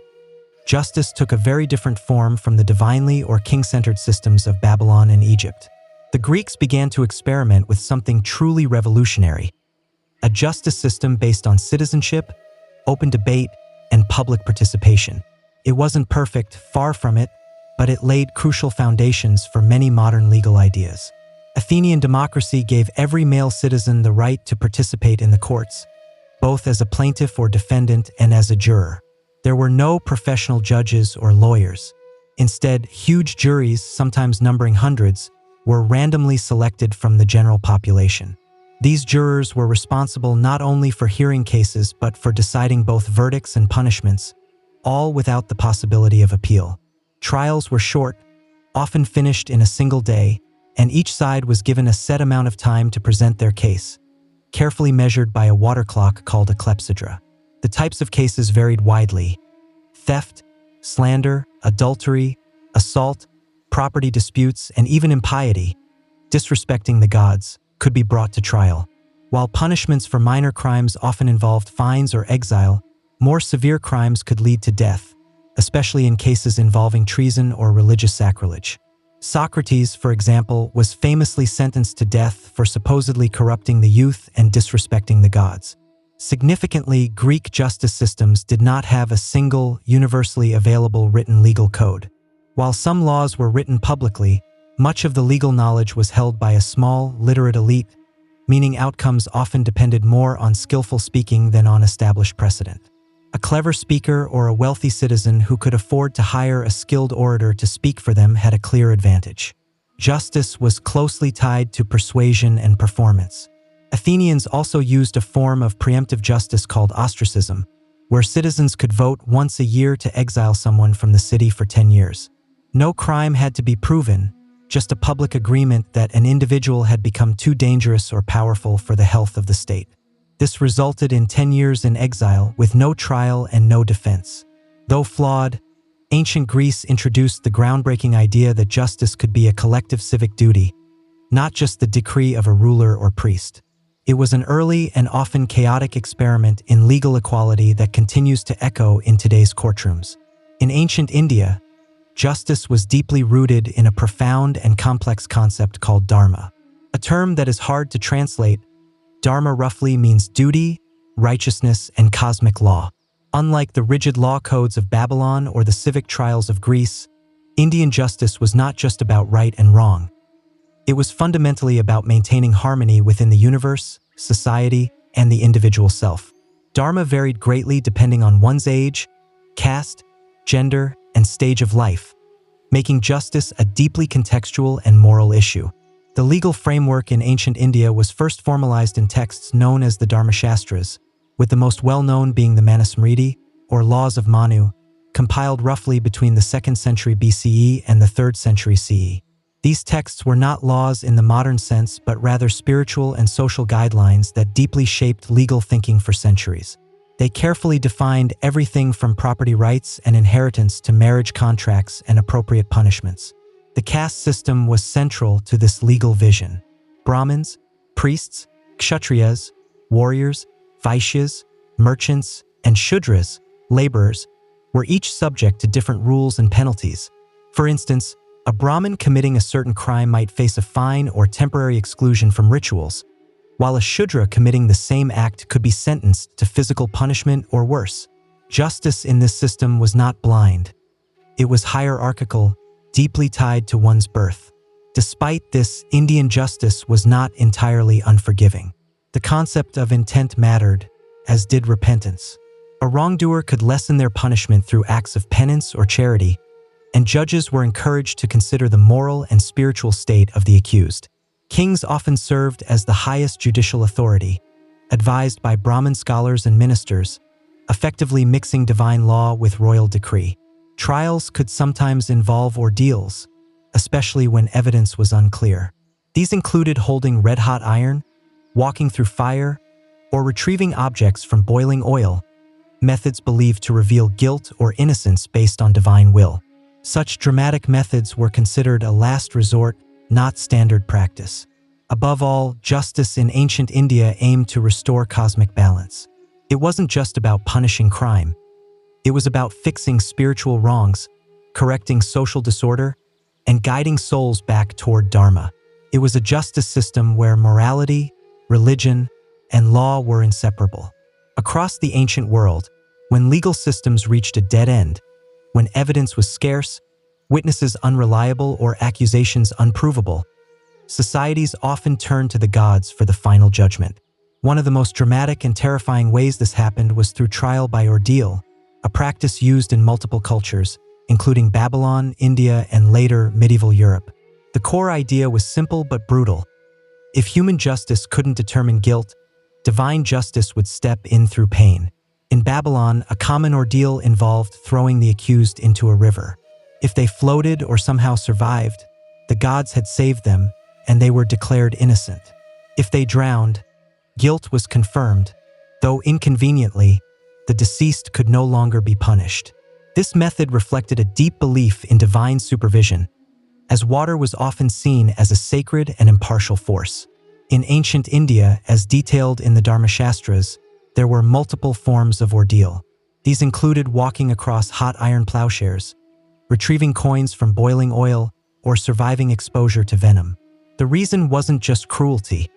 A: justice took a very different form from the divinely or king-centered systems of Babylon and Egypt. The Greeks began to experiment with something truly revolutionary, a justice system based on citizenship, open debate, and public participation. It wasn't perfect, far from it, but it laid crucial foundations for many modern legal ideas. Athenian democracy gave every male citizen the right to participate in the courts, both as a plaintiff or defendant and as a juror. There were no professional judges or lawyers. Instead, huge juries, sometimes numbering hundreds, were randomly selected from the general population. These jurors were responsible not only for hearing cases but for deciding both verdicts and punishments, all without the possibility of appeal. Trials were short, often finished in a single day, and each side was given a set amount of time to present their case, carefully measured by a water clock called a clepsydra. The types of cases varied widely. Theft, slander, adultery, assault, property disputes, and even impiety, disrespecting the gods, could be brought to trial. While punishments for minor crimes often involved fines or exile, more severe crimes could lead to death, especially in cases involving treason or religious sacrilege. Socrates, for example, was famously sentenced to death for supposedly corrupting the youth and disrespecting the gods. Significantly, Greek justice systems did not have a single, universally available written legal code. While some laws were written publicly, much of the legal knowledge was held by a small, literate elite, meaning outcomes often depended more on skillful speaking than on established precedent. A clever speaker or a wealthy citizen who could afford to hire a skilled orator to speak for them had a clear advantage. Justice was closely tied to persuasion and performance. Athenians also used a form of preemptive justice called ostracism, where citizens could vote once a year to exile someone from the city for 10 years. No crime had to be proven, just a public agreement that an individual had become too dangerous or powerful for the health of the state. This resulted in 10 years in exile with no trial and no defense. Though flawed, ancient Greece introduced the groundbreaking idea that justice could be a collective civic duty, not just the decree of a ruler or priest. It was an early and often chaotic experiment in legal equality that continues to echo in today's courtrooms. In ancient India, justice was deeply rooted in a profound and complex concept called dharma. A term that is hard to translate, dharma roughly means duty, righteousness, and cosmic law. Unlike the rigid law codes of Babylon or the civic trials of Greece, Indian justice was not just about right and wrong. It was fundamentally about maintaining harmony within the universe, society, and the individual self. Dharma varied greatly depending on one's age, caste, gender, and stage of life, making justice a deeply contextual and moral issue. The legal framework in ancient India was first formalized in texts known as the Dharmashastras, with the most well-known being the Manusmriti, or Laws of Manu, compiled roughly between the 2nd century BCE and the 3rd century CE. These texts were not laws in the modern sense, but rather spiritual and social guidelines that deeply shaped legal thinking for centuries. They carefully defined everything from property rights and inheritance to marriage contracts and appropriate punishments. The caste system was central to this legal vision. Brahmins, priests, kshatriyas, warriors, vaishyas, merchants, and shudras, laborers, were each subject to different rules and penalties. For instance, a Brahmin committing a certain crime might face a fine or temporary exclusion from rituals, while a Shudra committing the same act could be sentenced to physical punishment or worse. Justice in this system was not blind. It was hierarchical, deeply tied to one's birth. Despite this, Indian justice was not entirely unforgiving. The concept of intent mattered, as did repentance. A wrongdoer could lessen their punishment through acts of penance or charity, and judges were encouraged to consider the moral and spiritual state of the accused. Kings often served as the highest judicial authority, advised by Brahmin scholars and ministers, effectively mixing divine law with royal decree. Trials could sometimes involve ordeals, especially when evidence was unclear. These included holding red-hot iron, walking through fire, or retrieving objects from boiling oil, methods believed to reveal guilt or innocence based on divine will. Such dramatic methods were considered a last resort, not standard practice. Above all, justice in ancient India aimed to restore cosmic balance. It wasn't just about punishing crime. It was about fixing spiritual wrongs, correcting social disorder, and guiding souls back toward Dharma. It was a justice system where morality, religion, and law were inseparable. Across the ancient world, when legal systems reached a dead end, when evidence was scarce, witnesses unreliable, or accusations unprovable, societies often turned to the gods for the final judgment. One of the most dramatic and terrifying ways this happened was through trial by ordeal, a practice used in multiple cultures, including Babylon, India, and later medieval Europe. The core idea was simple but brutal. If human justice couldn't determine guilt, divine justice would step in through pain. In Babylon, a common ordeal involved throwing the accused into a river. If they floated or somehow survived, the gods had saved them, and they were declared innocent. If they drowned, guilt was confirmed, though inconveniently, the deceased could no longer be punished. This method reflected a deep belief in divine supervision, as water was often seen as a sacred and impartial force. In ancient India, as detailed in the Dharmashastras, there were multiple forms of ordeal. These included walking across hot iron plowshares, retrieving coins from boiling oil, or surviving exposure to venom. The reason wasn't just cruelty.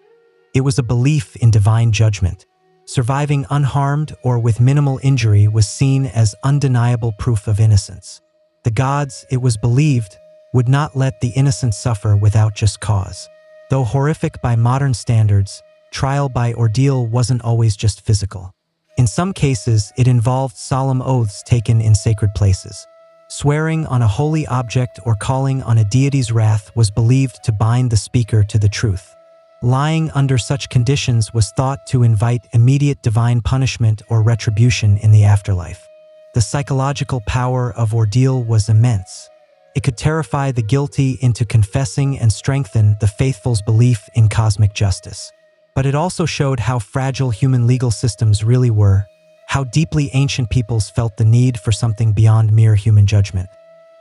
A: It was a belief in divine judgment. Surviving unharmed or with minimal injury was seen as undeniable proof of innocence. The gods, it was believed, would not let the innocent suffer without just cause. Though horrific by modern standards, trial by ordeal wasn't always just physical. In some cases, it involved solemn oaths taken in sacred places. Swearing on a holy object or calling on a deity's wrath was believed to bind the speaker to the truth. Lying under such conditions was thought to invite immediate divine punishment or retribution in the afterlife. The psychological power of ordeal was immense. It could terrify the guilty into confessing and strengthen the faithful's belief in cosmic justice. But it also showed how fragile human legal systems really were, how deeply ancient peoples felt the need for something beyond mere human judgment.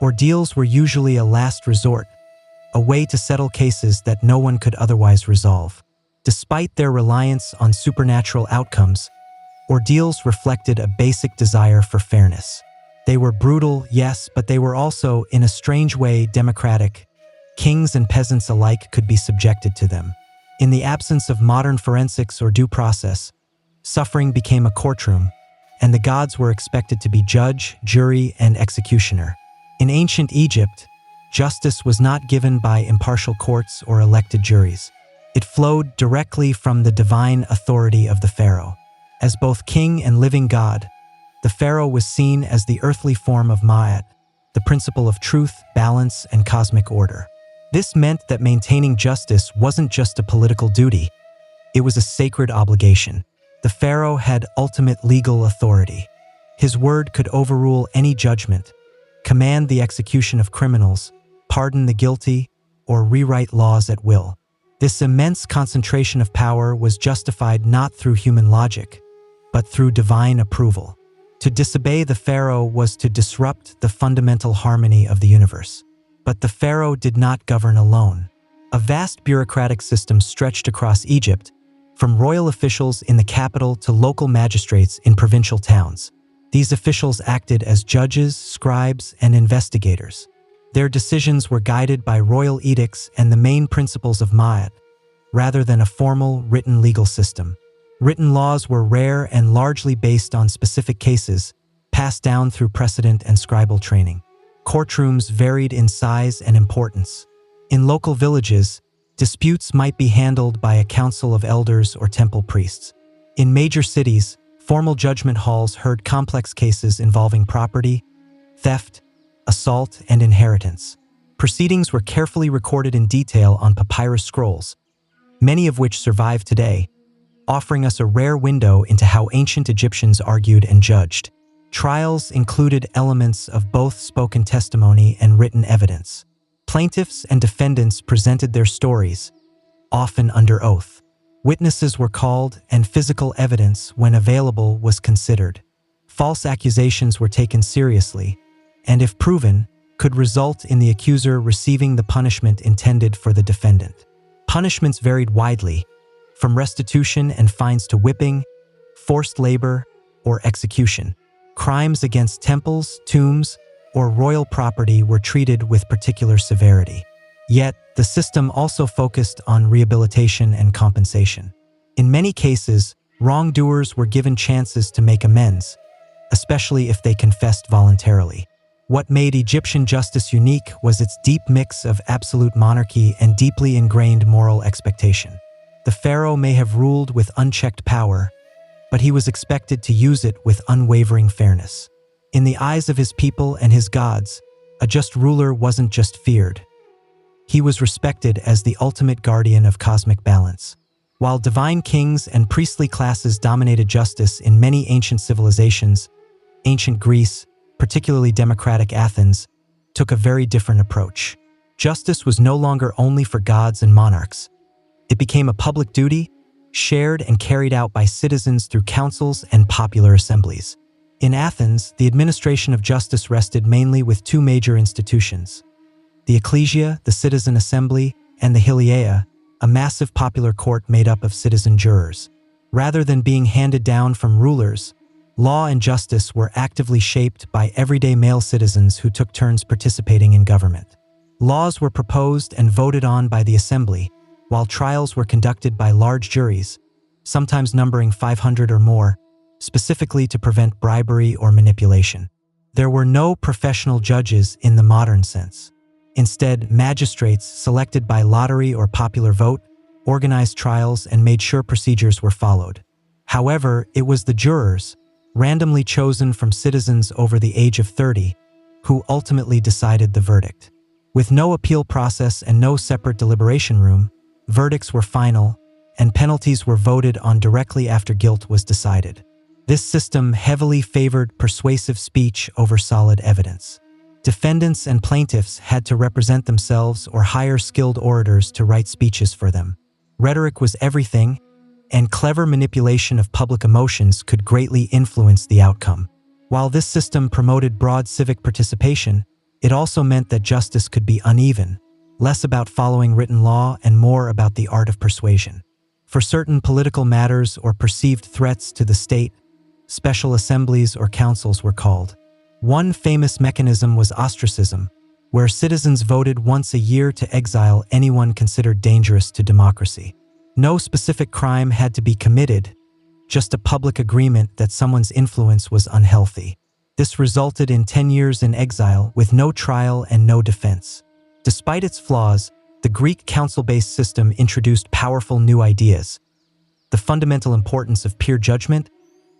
A: Ordeals were usually a last resort, a way to settle cases that no one could otherwise resolve. Despite their reliance on supernatural outcomes, ordeals reflected a basic desire for fairness. They were brutal, yes, but they were also, in a strange way, democratic. Kings and peasants alike could be subjected to them. In the absence of modern forensics or due process, suffering became a courtroom, and the gods were expected to be judge, jury, and executioner. In ancient Egypt, justice was not given by impartial courts or elected juries. It flowed directly from the divine authority of the pharaoh. As both king and living god, the pharaoh was seen as the earthly form of Ma'at, the principle of truth, balance, and cosmic order. This meant that maintaining justice wasn't just a political duty, it was a sacred obligation. The pharaoh had ultimate legal authority. His word could overrule any judgment, command the execution of criminals, pardon the guilty, or rewrite laws at will. This immense concentration of power was justified not through human logic, but through divine approval. To disobey the pharaoh was to disrupt the fundamental harmony of the universe. But the pharaoh did not govern alone. A vast bureaucratic system stretched across Egypt, from royal officials in the capital to local magistrates in provincial towns. These officials acted as judges, scribes, and investigators. Their decisions were guided by royal edicts and the main principles of Ma'at, rather than a formal, written legal system. Written laws were rare and largely based on specific cases, passed down through precedent and scribal training. Courtrooms varied in size and importance. In local villages, disputes might be handled by a council of elders or temple priests. In major cities, formal judgment halls heard complex cases involving property, theft, assault, and inheritance. Proceedings were carefully recorded in detail on papyrus scrolls, many of which survive today, offering us a rare window into how ancient Egyptians argued and judged. Trials included elements of both spoken testimony and written evidence. Plaintiffs and defendants presented their stories, often under oath. Witnesses were called, and physical evidence, when available, was considered. False accusations were taken seriously, and if proven, could result in the accuser receiving the punishment intended for the defendant. Punishments varied widely, from restitution and fines to whipping, forced labor, or execution. Crimes against temples, tombs, or royal property were treated with particular severity. Yet, the system also focused on rehabilitation and compensation. In many cases, wrongdoers were given chances to make amends, especially if they confessed voluntarily. What made Egyptian justice unique was its deep mix of absolute monarchy and deeply ingrained moral expectation. The pharaoh may have ruled with unchecked power, but he was expected to use it with unwavering fairness. In the eyes of his people and his gods, a just ruler wasn't just feared. He was respected as the ultimate guardian of cosmic balance. While divine kings and priestly classes dominated justice in many ancient civilizations, ancient Greece, particularly democratic Athens, took a very different approach. Justice was no longer only for gods and monarchs. It became a public duty, shared and carried out by citizens through councils and popular assemblies. In Athens, the administration of justice rested mainly with two major institutions: the ecclesia, the citizen assembly, and the hiliaea, a massive popular court made up of citizen jurors. Rather than being handed down from rulers, Law and justice were actively shaped by everyday male citizens who took turns participating in government. Laws were proposed and voted on by the assembly, while trials were conducted by large juries, sometimes numbering 500 or more, specifically to prevent bribery or manipulation. There were no professional judges in the modern sense. Instead, magistrates, selected by lottery or popular vote, organized trials and made sure procedures were followed. However, it was the jurors, randomly chosen from citizens over the age of 30, who ultimately decided the verdict. With no appeal process and no separate deliberation room, verdicts were final, and penalties were voted on directly after guilt was decided. This system heavily favored persuasive speech over solid evidence. Defendants and plaintiffs had to represent themselves or hire skilled orators to write speeches for them. Rhetoric was everything, and clever manipulation of public emotions could greatly influence the outcome. While this system promoted broad civic participation, it also meant that justice could be uneven, less about following written law and more about the art of persuasion. For certain political matters or perceived threats to the state, special assemblies or councils were called. One famous mechanism was ostracism, where citizens voted once a year to exile anyone considered dangerous to democracy. No specific crime had to be committed, just a public agreement that someone's influence was unhealthy. This resulted in 10 years in exile with no trial and no defense. Despite its flaws, the Greek council-based system introduced powerful new ideas: the fundamental importance of peer judgment,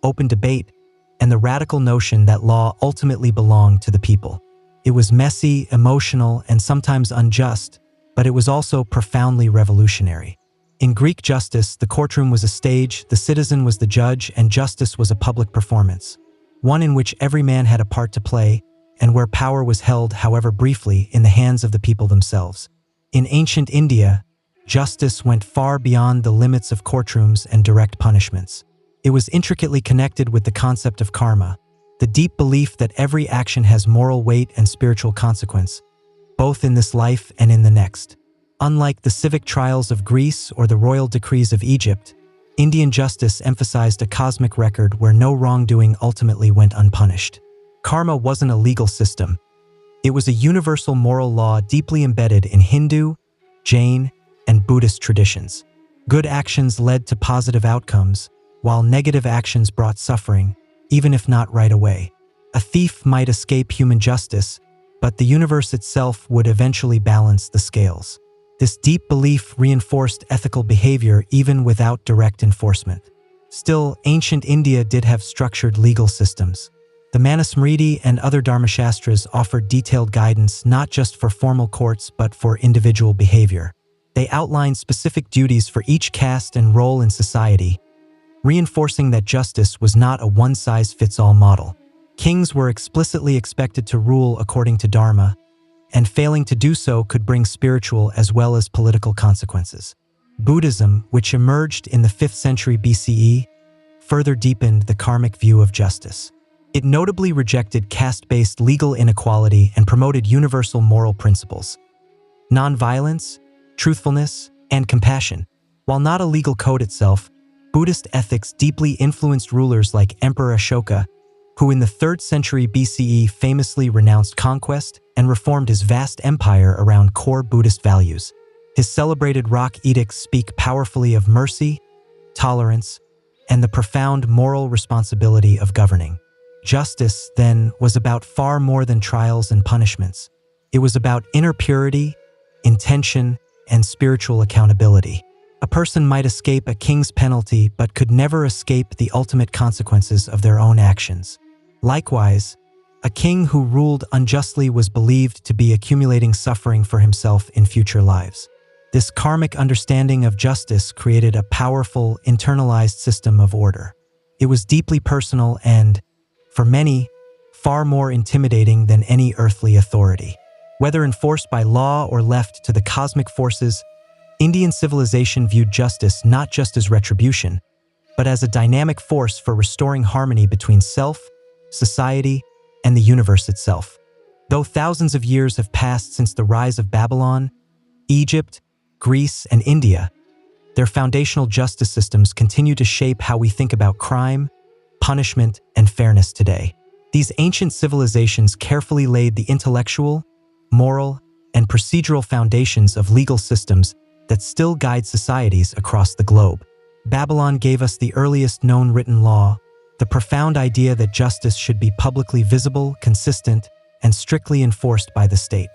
A: open debate, and the radical notion that law ultimately belonged to the people. It was messy, emotional, and sometimes unjust, but it was also profoundly revolutionary. In Greek justice, the courtroom was a stage, the citizen was the judge, and justice was a public performance, one in which every man had a part to play, and where power was held, however briefly, in the hands of the people themselves. In ancient India, justice went far beyond the limits of courtrooms and direct punishments. It was intricately connected with the concept of karma, the deep belief that every action has moral weight and spiritual consequence, both in this life and in the next. Unlike the civic trials of Greece or the royal decrees of Egypt, Indian justice emphasized a cosmic record where no wrongdoing ultimately went unpunished. Karma wasn't a legal system. It was a universal moral law deeply embedded in Hindu, Jain, and Buddhist traditions. Good actions led to positive outcomes, while negative actions brought suffering, even if not right away. A thief might escape human justice, but the universe itself would eventually balance the scales. This deep belief reinforced ethical behavior even without direct enforcement. Still, ancient India did have structured legal systems. The Manusmriti and other dharmashastras offered detailed guidance not just for formal courts but for individual behavior. They outlined specific duties for each caste and role in society, reinforcing that justice was not a one-size-fits-all model. Kings were explicitly expected to rule according to dharma, and failing to do so could bring spiritual as well as political consequences. Buddhism, which emerged in the 5th century BCE, further deepened the karmic view of justice. It notably rejected caste-based legal inequality and promoted universal moral principles: non-violence, truthfulness, and compassion. While not a legal code itself, Buddhist ethics deeply influenced rulers like Emperor Ashoka, who in the 3rd century BCE famously renounced conquest and reformed his vast empire around core Buddhist values. His celebrated rock edicts speak powerfully of mercy, tolerance, and the profound moral responsibility of governing. Justice, then, was about far more than trials and punishments. It was about inner purity, intention, and spiritual accountability. A person might escape a king's penalty but could never escape the ultimate consequences of their own actions. Likewise, a king who ruled unjustly was believed to be accumulating suffering for himself in future lives. This karmic understanding of justice created a powerful, internalized system of order. It was deeply personal and, for many, far more intimidating than any earthly authority. Whether enforced by law or left to the cosmic forces, Indian civilization viewed justice not just as retribution, but as a dynamic force for restoring harmony between self, society, and the universe itself. Though thousands of years have passed since the rise of Babylon, Egypt, Greece, and India, their foundational justice systems continue to shape how we think about crime, punishment, and fairness today. These ancient civilizations carefully laid the intellectual, moral, and procedural foundations of legal systems that still guide societies across the globe. Babylon gave us the earliest known written law, the profound idea that justice should be publicly visible, consistent, and strictly enforced by the state.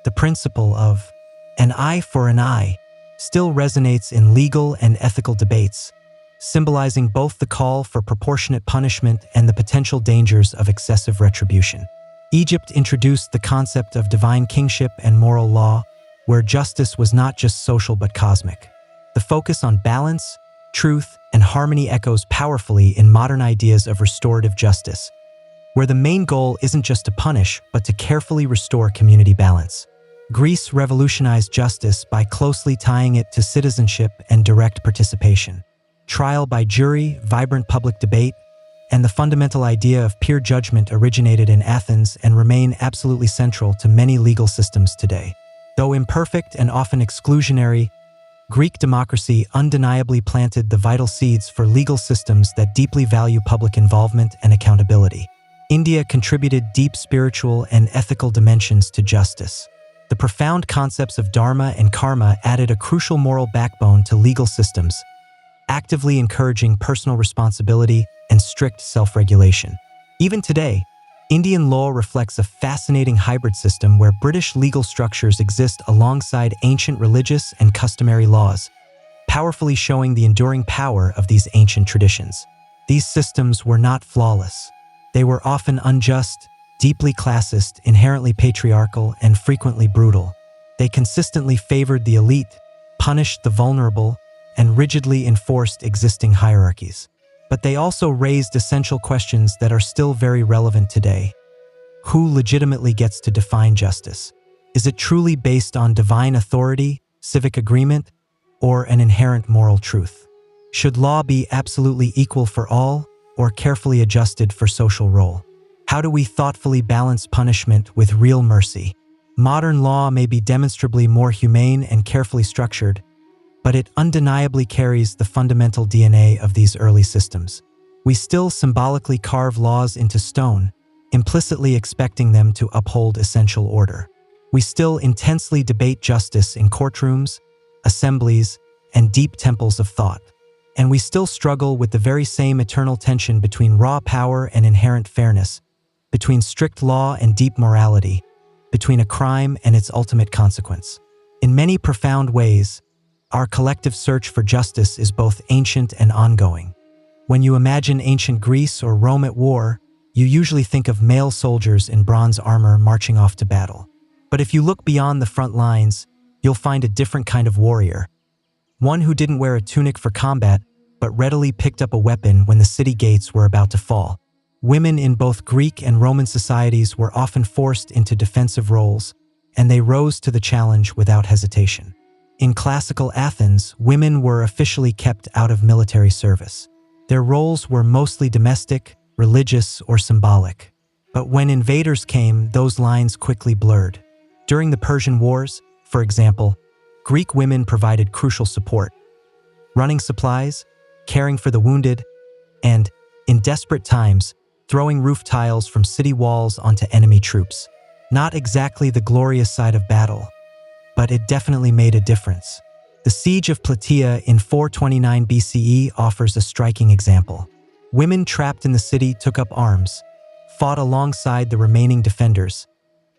A: The principle of an eye for an eye still resonates in legal and ethical debates, symbolizing both the call for proportionate punishment and the potential dangers of excessive retribution. Egypt introduced the concept of divine kingship and moral law, where justice was not just social but cosmic. The focus on balance, truth, and harmony echoes powerfully in modern ideas of restorative justice, where the main goal isn't just to punish, but to carefully restore community balance. Greece revolutionized justice by closely tying it to citizenship and direct participation. Trial by jury, vibrant public debate, and the fundamental idea of peer judgment originated in Athens and remain absolutely central to many legal systems today. Though imperfect and often exclusionary, Greek democracy undeniably planted the vital seeds for legal systems that deeply value public involvement and accountability. India contributed deep spiritual and ethical dimensions to justice. The profound concepts of dharma and karma added a crucial moral backbone to legal systems, actively encouraging personal responsibility and strict self-regulation. Even today, Indian law reflects a fascinating hybrid system where British legal structures exist alongside ancient religious and customary laws, powerfully showing the enduring power of these ancient traditions. These systems were not flawless. They were often unjust, deeply classist, inherently patriarchal, and frequently brutal. They consistently favored the elite, punished the vulnerable, and rigidly enforced existing hierarchies. But they also raised essential questions that are still very relevant today. Who legitimately gets to define justice? Is it truly based on divine authority, civic agreement, or an inherent moral truth? Should law be absolutely equal for all, or carefully adjusted for social role? How do we thoughtfully balance punishment with real mercy? Modern law may be demonstrably more humane and carefully structured, but it undeniably carries the fundamental DNA of these early systems. We still symbolically carve laws into stone, implicitly expecting them to uphold essential order. We still intensely debate justice in courtrooms, assemblies, and deep temples of thought. And we still struggle with the very same eternal tension between raw power and inherent fairness, between strict law and deep morality, between a crime and its ultimate consequence. In many profound ways, our collective search for justice is both ancient and ongoing. When you imagine ancient Greece or Rome at war, you usually think of male soldiers in bronze armor marching off to battle. But if you look beyond the front lines, you'll find a different kind of warrior. One who didn't wear a tunic for combat, but readily picked up a weapon when the city gates were about to fall. Women in both Greek and Roman societies were often forced into defensive roles, and they rose to the challenge without hesitation. In classical Athens, women were officially kept out of military service. Their roles were mostly domestic, religious, or symbolic. But when invaders came, those lines quickly blurred. During the Persian Wars, for example, Greek women provided crucial support, running supplies, caring for the wounded, and, in desperate times, throwing roof tiles from city walls onto enemy troops. Not exactly the glorious side of battle, but it definitely made a difference. The siege of Plataea in 429 BCE offers a striking example. Women trapped in the city took up arms, fought alongside the remaining defenders,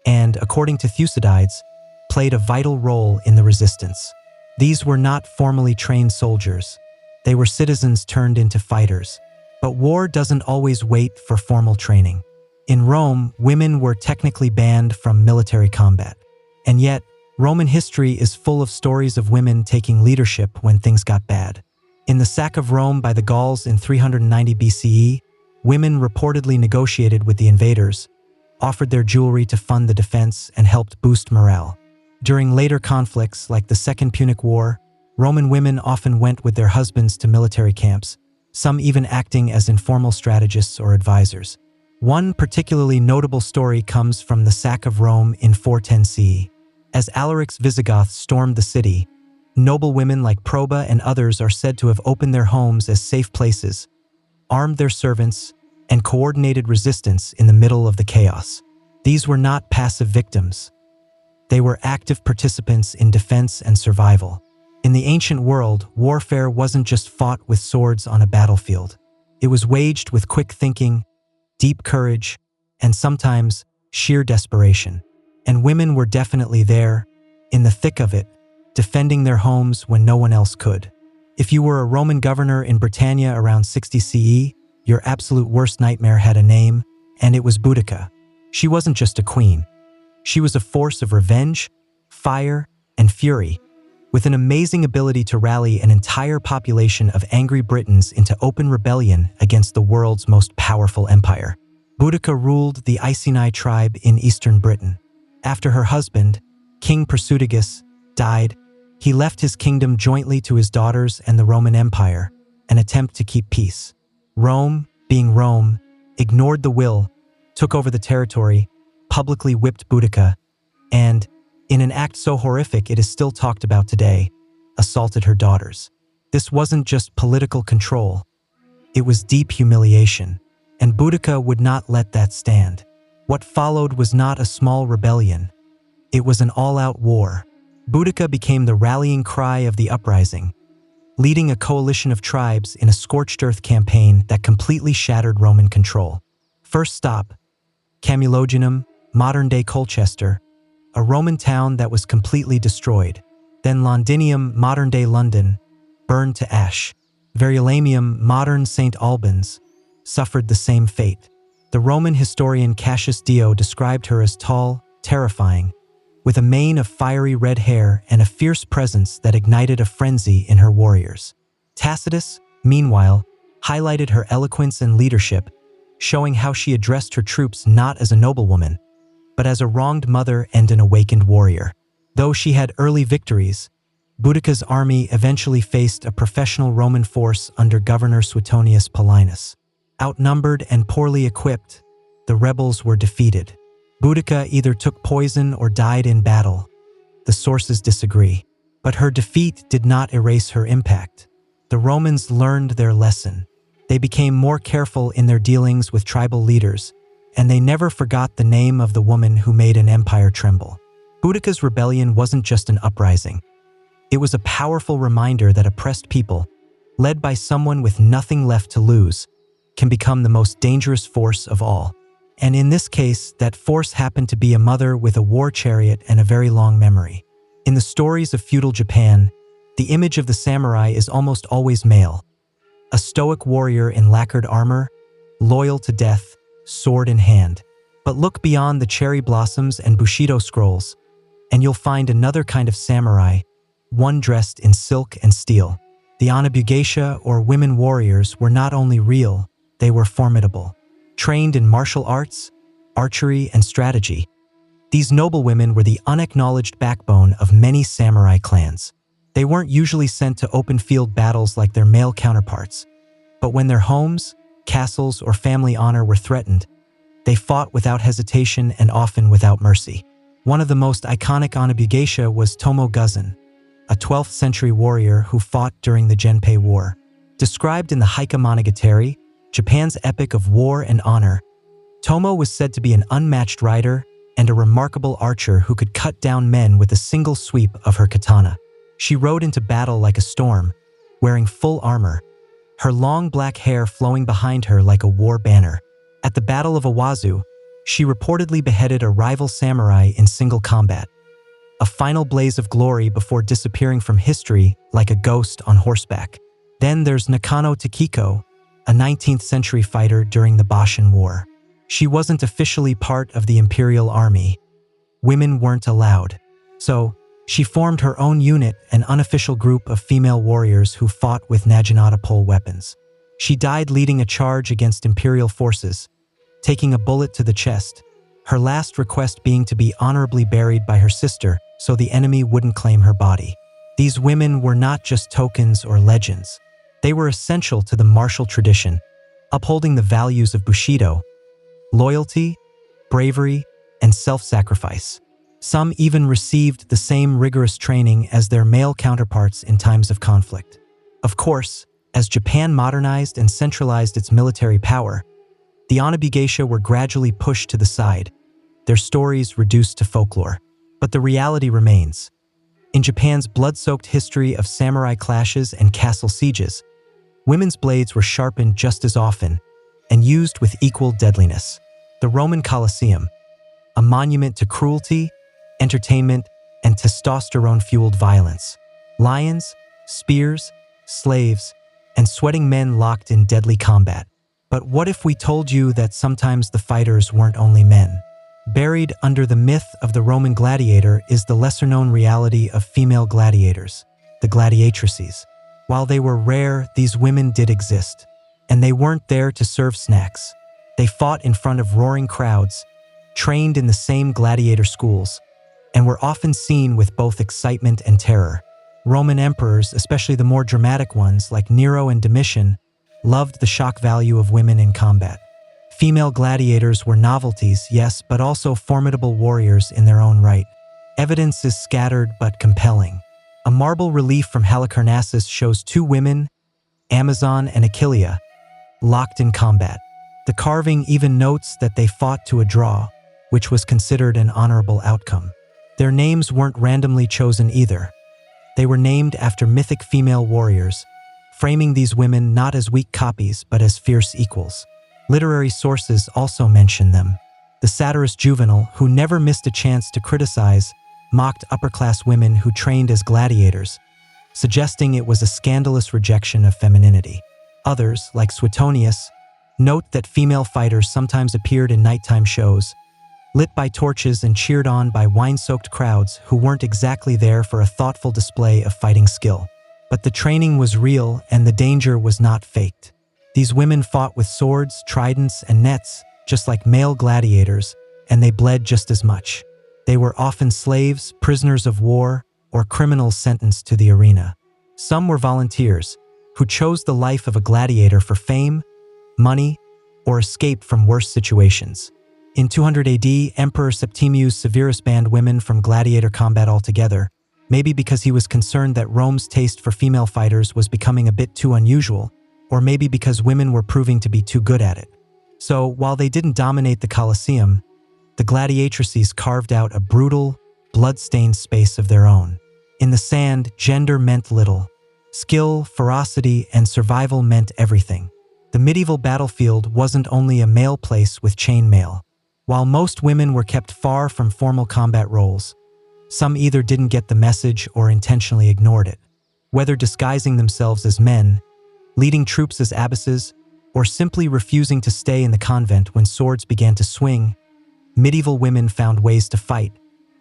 A: and, according to Thucydides, played a vital role in the resistance. These were not formally trained soldiers. They were citizens turned into fighters. But war doesn't always wait for formal training. In Rome, women were technically banned from military combat. And yet, Roman history is full of stories of women taking leadership when things got bad. In the sack of Rome by the Gauls in 390 BCE, women reportedly negotiated with the invaders, offered their jewelry to fund the defense, and helped boost morale. During later conflicts like the Second Punic War, Roman women often went with their husbands to military camps, some even acting as informal strategists or advisors. One particularly notable story comes from the sack of Rome in 410 CE. As Alaric's Visigoths stormed the city, noble women like Proba and others are said to have opened their homes as safe places, armed their servants, and coordinated resistance in the middle of the chaos. These were not passive victims. They were active participants in defense and survival. In the ancient world, warfare wasn't just fought with swords on a battlefield. It was waged with quick thinking, deep courage, and sometimes sheer desperation. And women were definitely there, in the thick of it, defending their homes when no one else could. If you were a Roman governor in Britannia around 60 CE, your absolute worst nightmare had a name, and it was Boudica. She wasn't just a queen. She was a force of revenge, fire, and fury, with an amazing ability to rally an entire population of angry Britons into open rebellion against the world's most powerful empire. Boudica ruled the Iceni tribe in eastern Britain. After her husband, King Persutigus, died, he left his kingdom jointly to his daughters and the Roman Empire, an attempt to keep peace. Rome, being Rome, ignored the will, took over the territory, publicly whipped Boudica, and, in an act so horrific it is still talked about today, assaulted her daughters. This wasn't just political control. It was deep humiliation, and Boudica would not let that stand. What followed was not a small rebellion. It was an all-out war. Boudica became the rallying cry of the uprising, leading a coalition of tribes in a scorched earth campaign that completely shattered Roman control. First stop, Camulogenum, modern-day Colchester, a Roman town that was completely destroyed. Then Londinium, modern-day London, burned to ash. Verulamium, modern St. Albans, suffered the same fate. The Roman historian Cassius Dio described her as tall, terrifying, with a mane of fiery red hair and a fierce presence that ignited a frenzy in her warriors. Tacitus, meanwhile, highlighted her eloquence and leadership, showing how she addressed her troops not as a noblewoman, but as a wronged mother and an awakened warrior. Though she had early victories, Boudica's army eventually faced a professional Roman force under Governor Suetonius Paulinus. Outnumbered and poorly equipped, the rebels were defeated. Boudica either took poison or died in battle. The sources disagree, but her defeat did not erase her impact. The Romans learned their lesson. They became more careful in their dealings with tribal leaders, and they never forgot the name of the woman who made an empire tremble. Boudica's rebellion wasn't just an uprising. It was a powerful reminder that oppressed people, led by someone with nothing left to lose, can become the most dangerous force of all. And in this case, that force happened to be a mother with a war chariot and a very long memory. In the stories of feudal Japan, the image of the samurai is almost always male. A stoic warrior in lacquered armor, loyal to death, sword in hand. But look beyond the cherry blossoms and Bushido scrolls, and you'll find another kind of samurai, one dressed in silk and steel. The Anabugeisha, or women warriors, were not only real, they were formidable. Trained in martial arts, archery, and strategy, these noblewomen were the unacknowledged backbone of many samurai clans. They weren't usually sent to open field battles like their male counterparts, but when their homes, castles, or family honor were threatened, they fought without hesitation and often without mercy. One of the most iconic Anabugeisha was Tomo Guzan, a 12th century warrior who fought during the Genpei War. Described in the Heike Monogatari, Japan's epic of war and honor, Tomo was said to be an unmatched rider and a remarkable archer who could cut down men with a single sweep of her katana. She rode into battle like a storm, wearing full armor, her long black hair flowing behind her like a war banner. At the Battle of Awazu, she reportedly beheaded a rival samurai in single combat, a final blaze of glory before disappearing from history like a ghost on horseback. Then there's Nakano Takiko, a 19th century fighter during the Boshin War. She wasn't officially part of the Imperial Army. Women weren't allowed. So, she formed her own unit, an unofficial group of female warriors who fought with Naginata pole weapons. She died leading a charge against Imperial forces, taking a bullet to the chest, her last request being to be honorably buried by her sister so the enemy wouldn't claim her body. These women were not just tokens or legends. They were essential to the martial tradition, upholding the values of Bushido, loyalty, bravery, and self-sacrifice. Some even received the same rigorous training as their male counterparts in times of conflict. Of course, as Japan modernized and centralized its military power, The Onabi geisha were gradually pushed to the side, their stories reduced to folklore. But the reality remains. In Japan's blood-soaked history of samurai clashes and castle sieges, women's blades were sharpened just as often and used with equal deadliness. The Roman Colosseum, a monument to cruelty, entertainment, and testosterone-fueled violence. Lions, spears, slaves, and sweating men locked in deadly combat. But what if we told you that sometimes the fighters weren't only men? Buried under the myth of the Roman gladiator is the lesser-known reality of female gladiators, the gladiatrices. While they were rare, these women did exist. And they weren't there to serve snacks. They fought in front of roaring crowds, trained in the same gladiator schools, and were often seen with both excitement and terror. Roman emperors, especially the more dramatic ones like Nero and Domitian, loved the shock value of women in combat. Female gladiators were novelties, yes, but also formidable warriors in their own right. Evidence is scattered but compelling. A marble relief from Halicarnassus shows two women, Amazon and Achillea, locked in combat. The carving even notes that they fought to a draw, which was considered an honorable outcome. Their names weren't randomly chosen either. They were named after mythic female warriors, framing these women not as weak copies but as fierce equals. Literary sources also mention them. The satirist Juvenal, who never missed a chance to criticize, mocked upper-class women who trained as gladiators, suggesting it was a scandalous rejection of femininity. Others, like Suetonius, note that female fighters sometimes appeared in nighttime shows, lit by torches and cheered on by wine-soaked crowds who weren't exactly there for a thoughtful display of fighting skill. But the training was real and the danger was not faked. These women fought with swords, tridents, and nets, just like male gladiators, and they bled just as much. They were often slaves, prisoners of war, or criminals sentenced to the arena. Some were volunteers, who chose the life of a gladiator for fame, money, or escape from worse situations. In 200 AD, Emperor Septimius Severus banned women from gladiator combat altogether, maybe because he was concerned that Rome's taste for female fighters was becoming a bit too unusual, or maybe because women were proving to be too good at it. So, while they didn't dominate the Colosseum, the gladiatrices carved out a brutal, blood-stained space of their own. In the sand, gender meant little. Skill, ferocity, and survival meant everything. The medieval battlefield wasn't only a male place with chainmail. While most women were kept far from formal combat roles, some either didn't get the message or intentionally ignored it. Whether disguising themselves as men, leading troops as abbesses, or simply refusing to stay in the convent when swords began to swing, medieval women found ways to fight,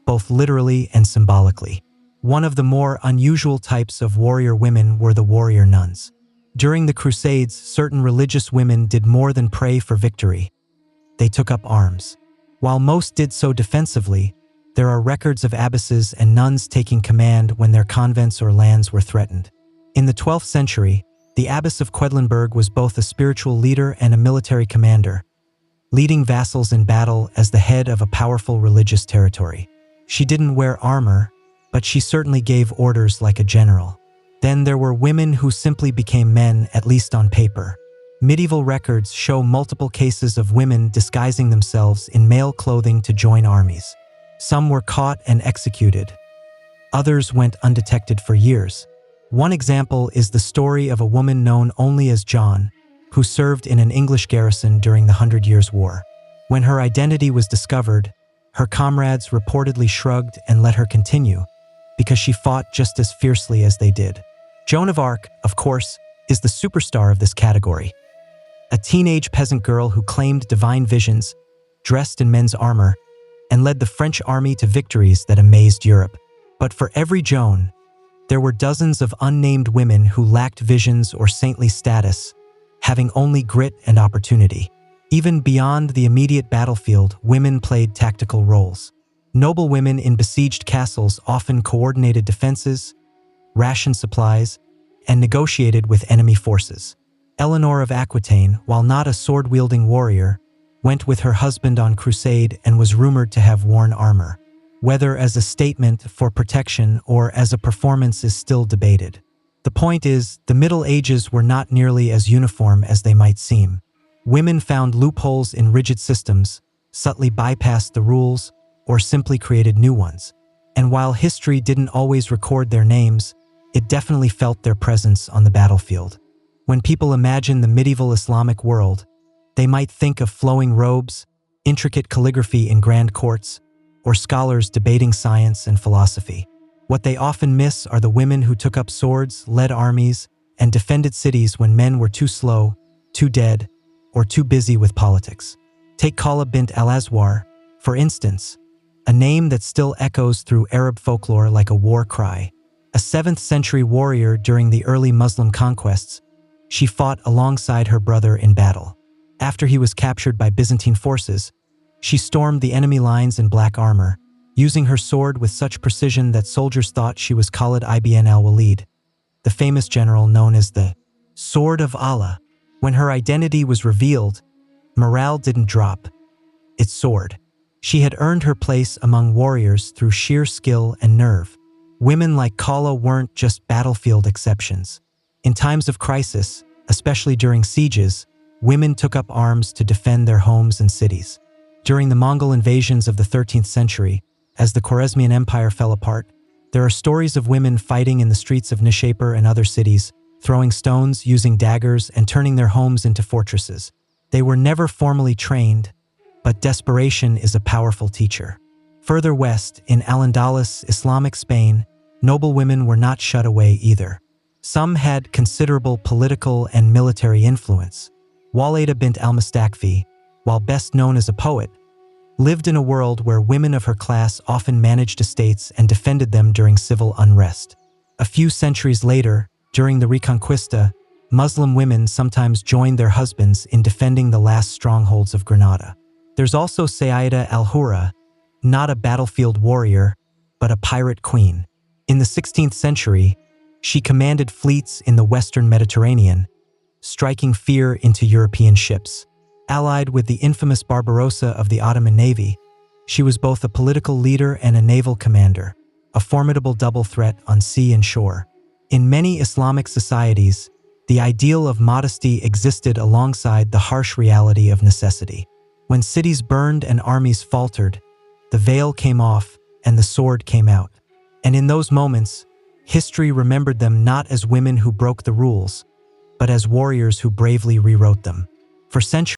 A: both literally and symbolically. One of the more unusual types of warrior women were the warrior nuns. During the Crusades, certain religious women did more than pray for victory. They took up arms. While most did so defensively, there are records of abbesses and nuns taking command when their convents or lands were threatened. In the 12th century, the abbess of Quedlinburg was both a spiritual leader and a military commander, leading vassals in battle as the head of a powerful religious territory. She didn't wear armor, but she certainly gave orders like a general. Then there were women who simply became men, at least on paper. Medieval records show multiple cases of women disguising themselves in male clothing to join armies. Some were caught and executed. Others went undetected for years. One example is the story of a woman known only as John, who served in an English garrison during the 100 Years' War. When her identity was discovered, her comrades reportedly shrugged and let her continue, because she fought just as fiercely as they did. Joan of Arc, of course, is the superstar of this category. A teenage peasant girl who claimed divine visions, dressed in men's armor, and led the French army to victories that amazed Europe. But for every Joan, there were dozens of unnamed women who lacked visions or saintly status, having only grit and opportunity. Even beyond the immediate battlefield, women played tactical roles. Noble women in besieged castles often coordinated defenses, rationed supplies, and negotiated with enemy forces. Eleanor of Aquitaine, while not a sword-wielding warrior, went with her husband on crusade and was rumored to have worn armor. Whether as a statement for protection or as a performance is still debated. The point is, the Middle Ages were not nearly as uniform as they might seem. Women found loopholes in rigid systems, subtly bypassed the rules, or simply created new ones. And while history didn't always record their names, it definitely felt their presence on the battlefield. When people imagine the medieval Islamic world, they might think of flowing robes, intricate calligraphy in grand courts, or scholars debating science and philosophy. What they often miss are the women who took up swords, led armies, and defended cities when men were too slow, too dead, or too busy with politics. Take Khala bint al-Aswar, for instance, a name that still echoes through Arab folklore like a war cry. A 7th century warrior during the early Muslim conquests, she fought alongside her brother in battle. After he was captured by Byzantine forces, she stormed the enemy lines in black armor, using her sword with such precision that soldiers thought she was Khalid ibn al-Walid, the famous general known as the Sword of Allah. When her identity was revealed, morale didn't drop. It soared. She had earned her place among warriors through sheer skill and nerve. Women like Khala weren't just battlefield exceptions. In times of crisis, especially during sieges, women took up arms to defend their homes and cities. During the Mongol invasions of the 13th century, as the Khwarezmian Empire fell apart, there are stories of women fighting in the streets of Nishapur and other cities, throwing stones, using daggers, and turning their homes into fortresses. They were never formally trained, but desperation is a powerful teacher. Further west, in Al-Andalus, Islamic Spain, noble women were not shut away either. Some had considerable political and military influence. Walida bint al-Mustakfi, while best known as a poet, lived in a world where women of her class often managed estates and defended them during civil unrest. A few centuries later, during the Reconquista, Muslim women sometimes joined their husbands in defending the last strongholds of Granada. There's also Sayyida al-Hura, not a battlefield warrior, but a pirate queen. In the 16th century, she commanded fleets in the Western Mediterranean, striking fear into European ships. Allied with the infamous Barbarossa of the Ottoman Navy, she was both a political leader and a naval commander, a formidable double threat on sea and shore. In many Islamic societies, the ideal of modesty existed alongside the harsh reality of necessity. When cities burned and armies faltered, the veil came off and the sword came out. And in those moments, history remembered them not as women who broke the rules, but as warriors who bravely rewrote them. For centuries,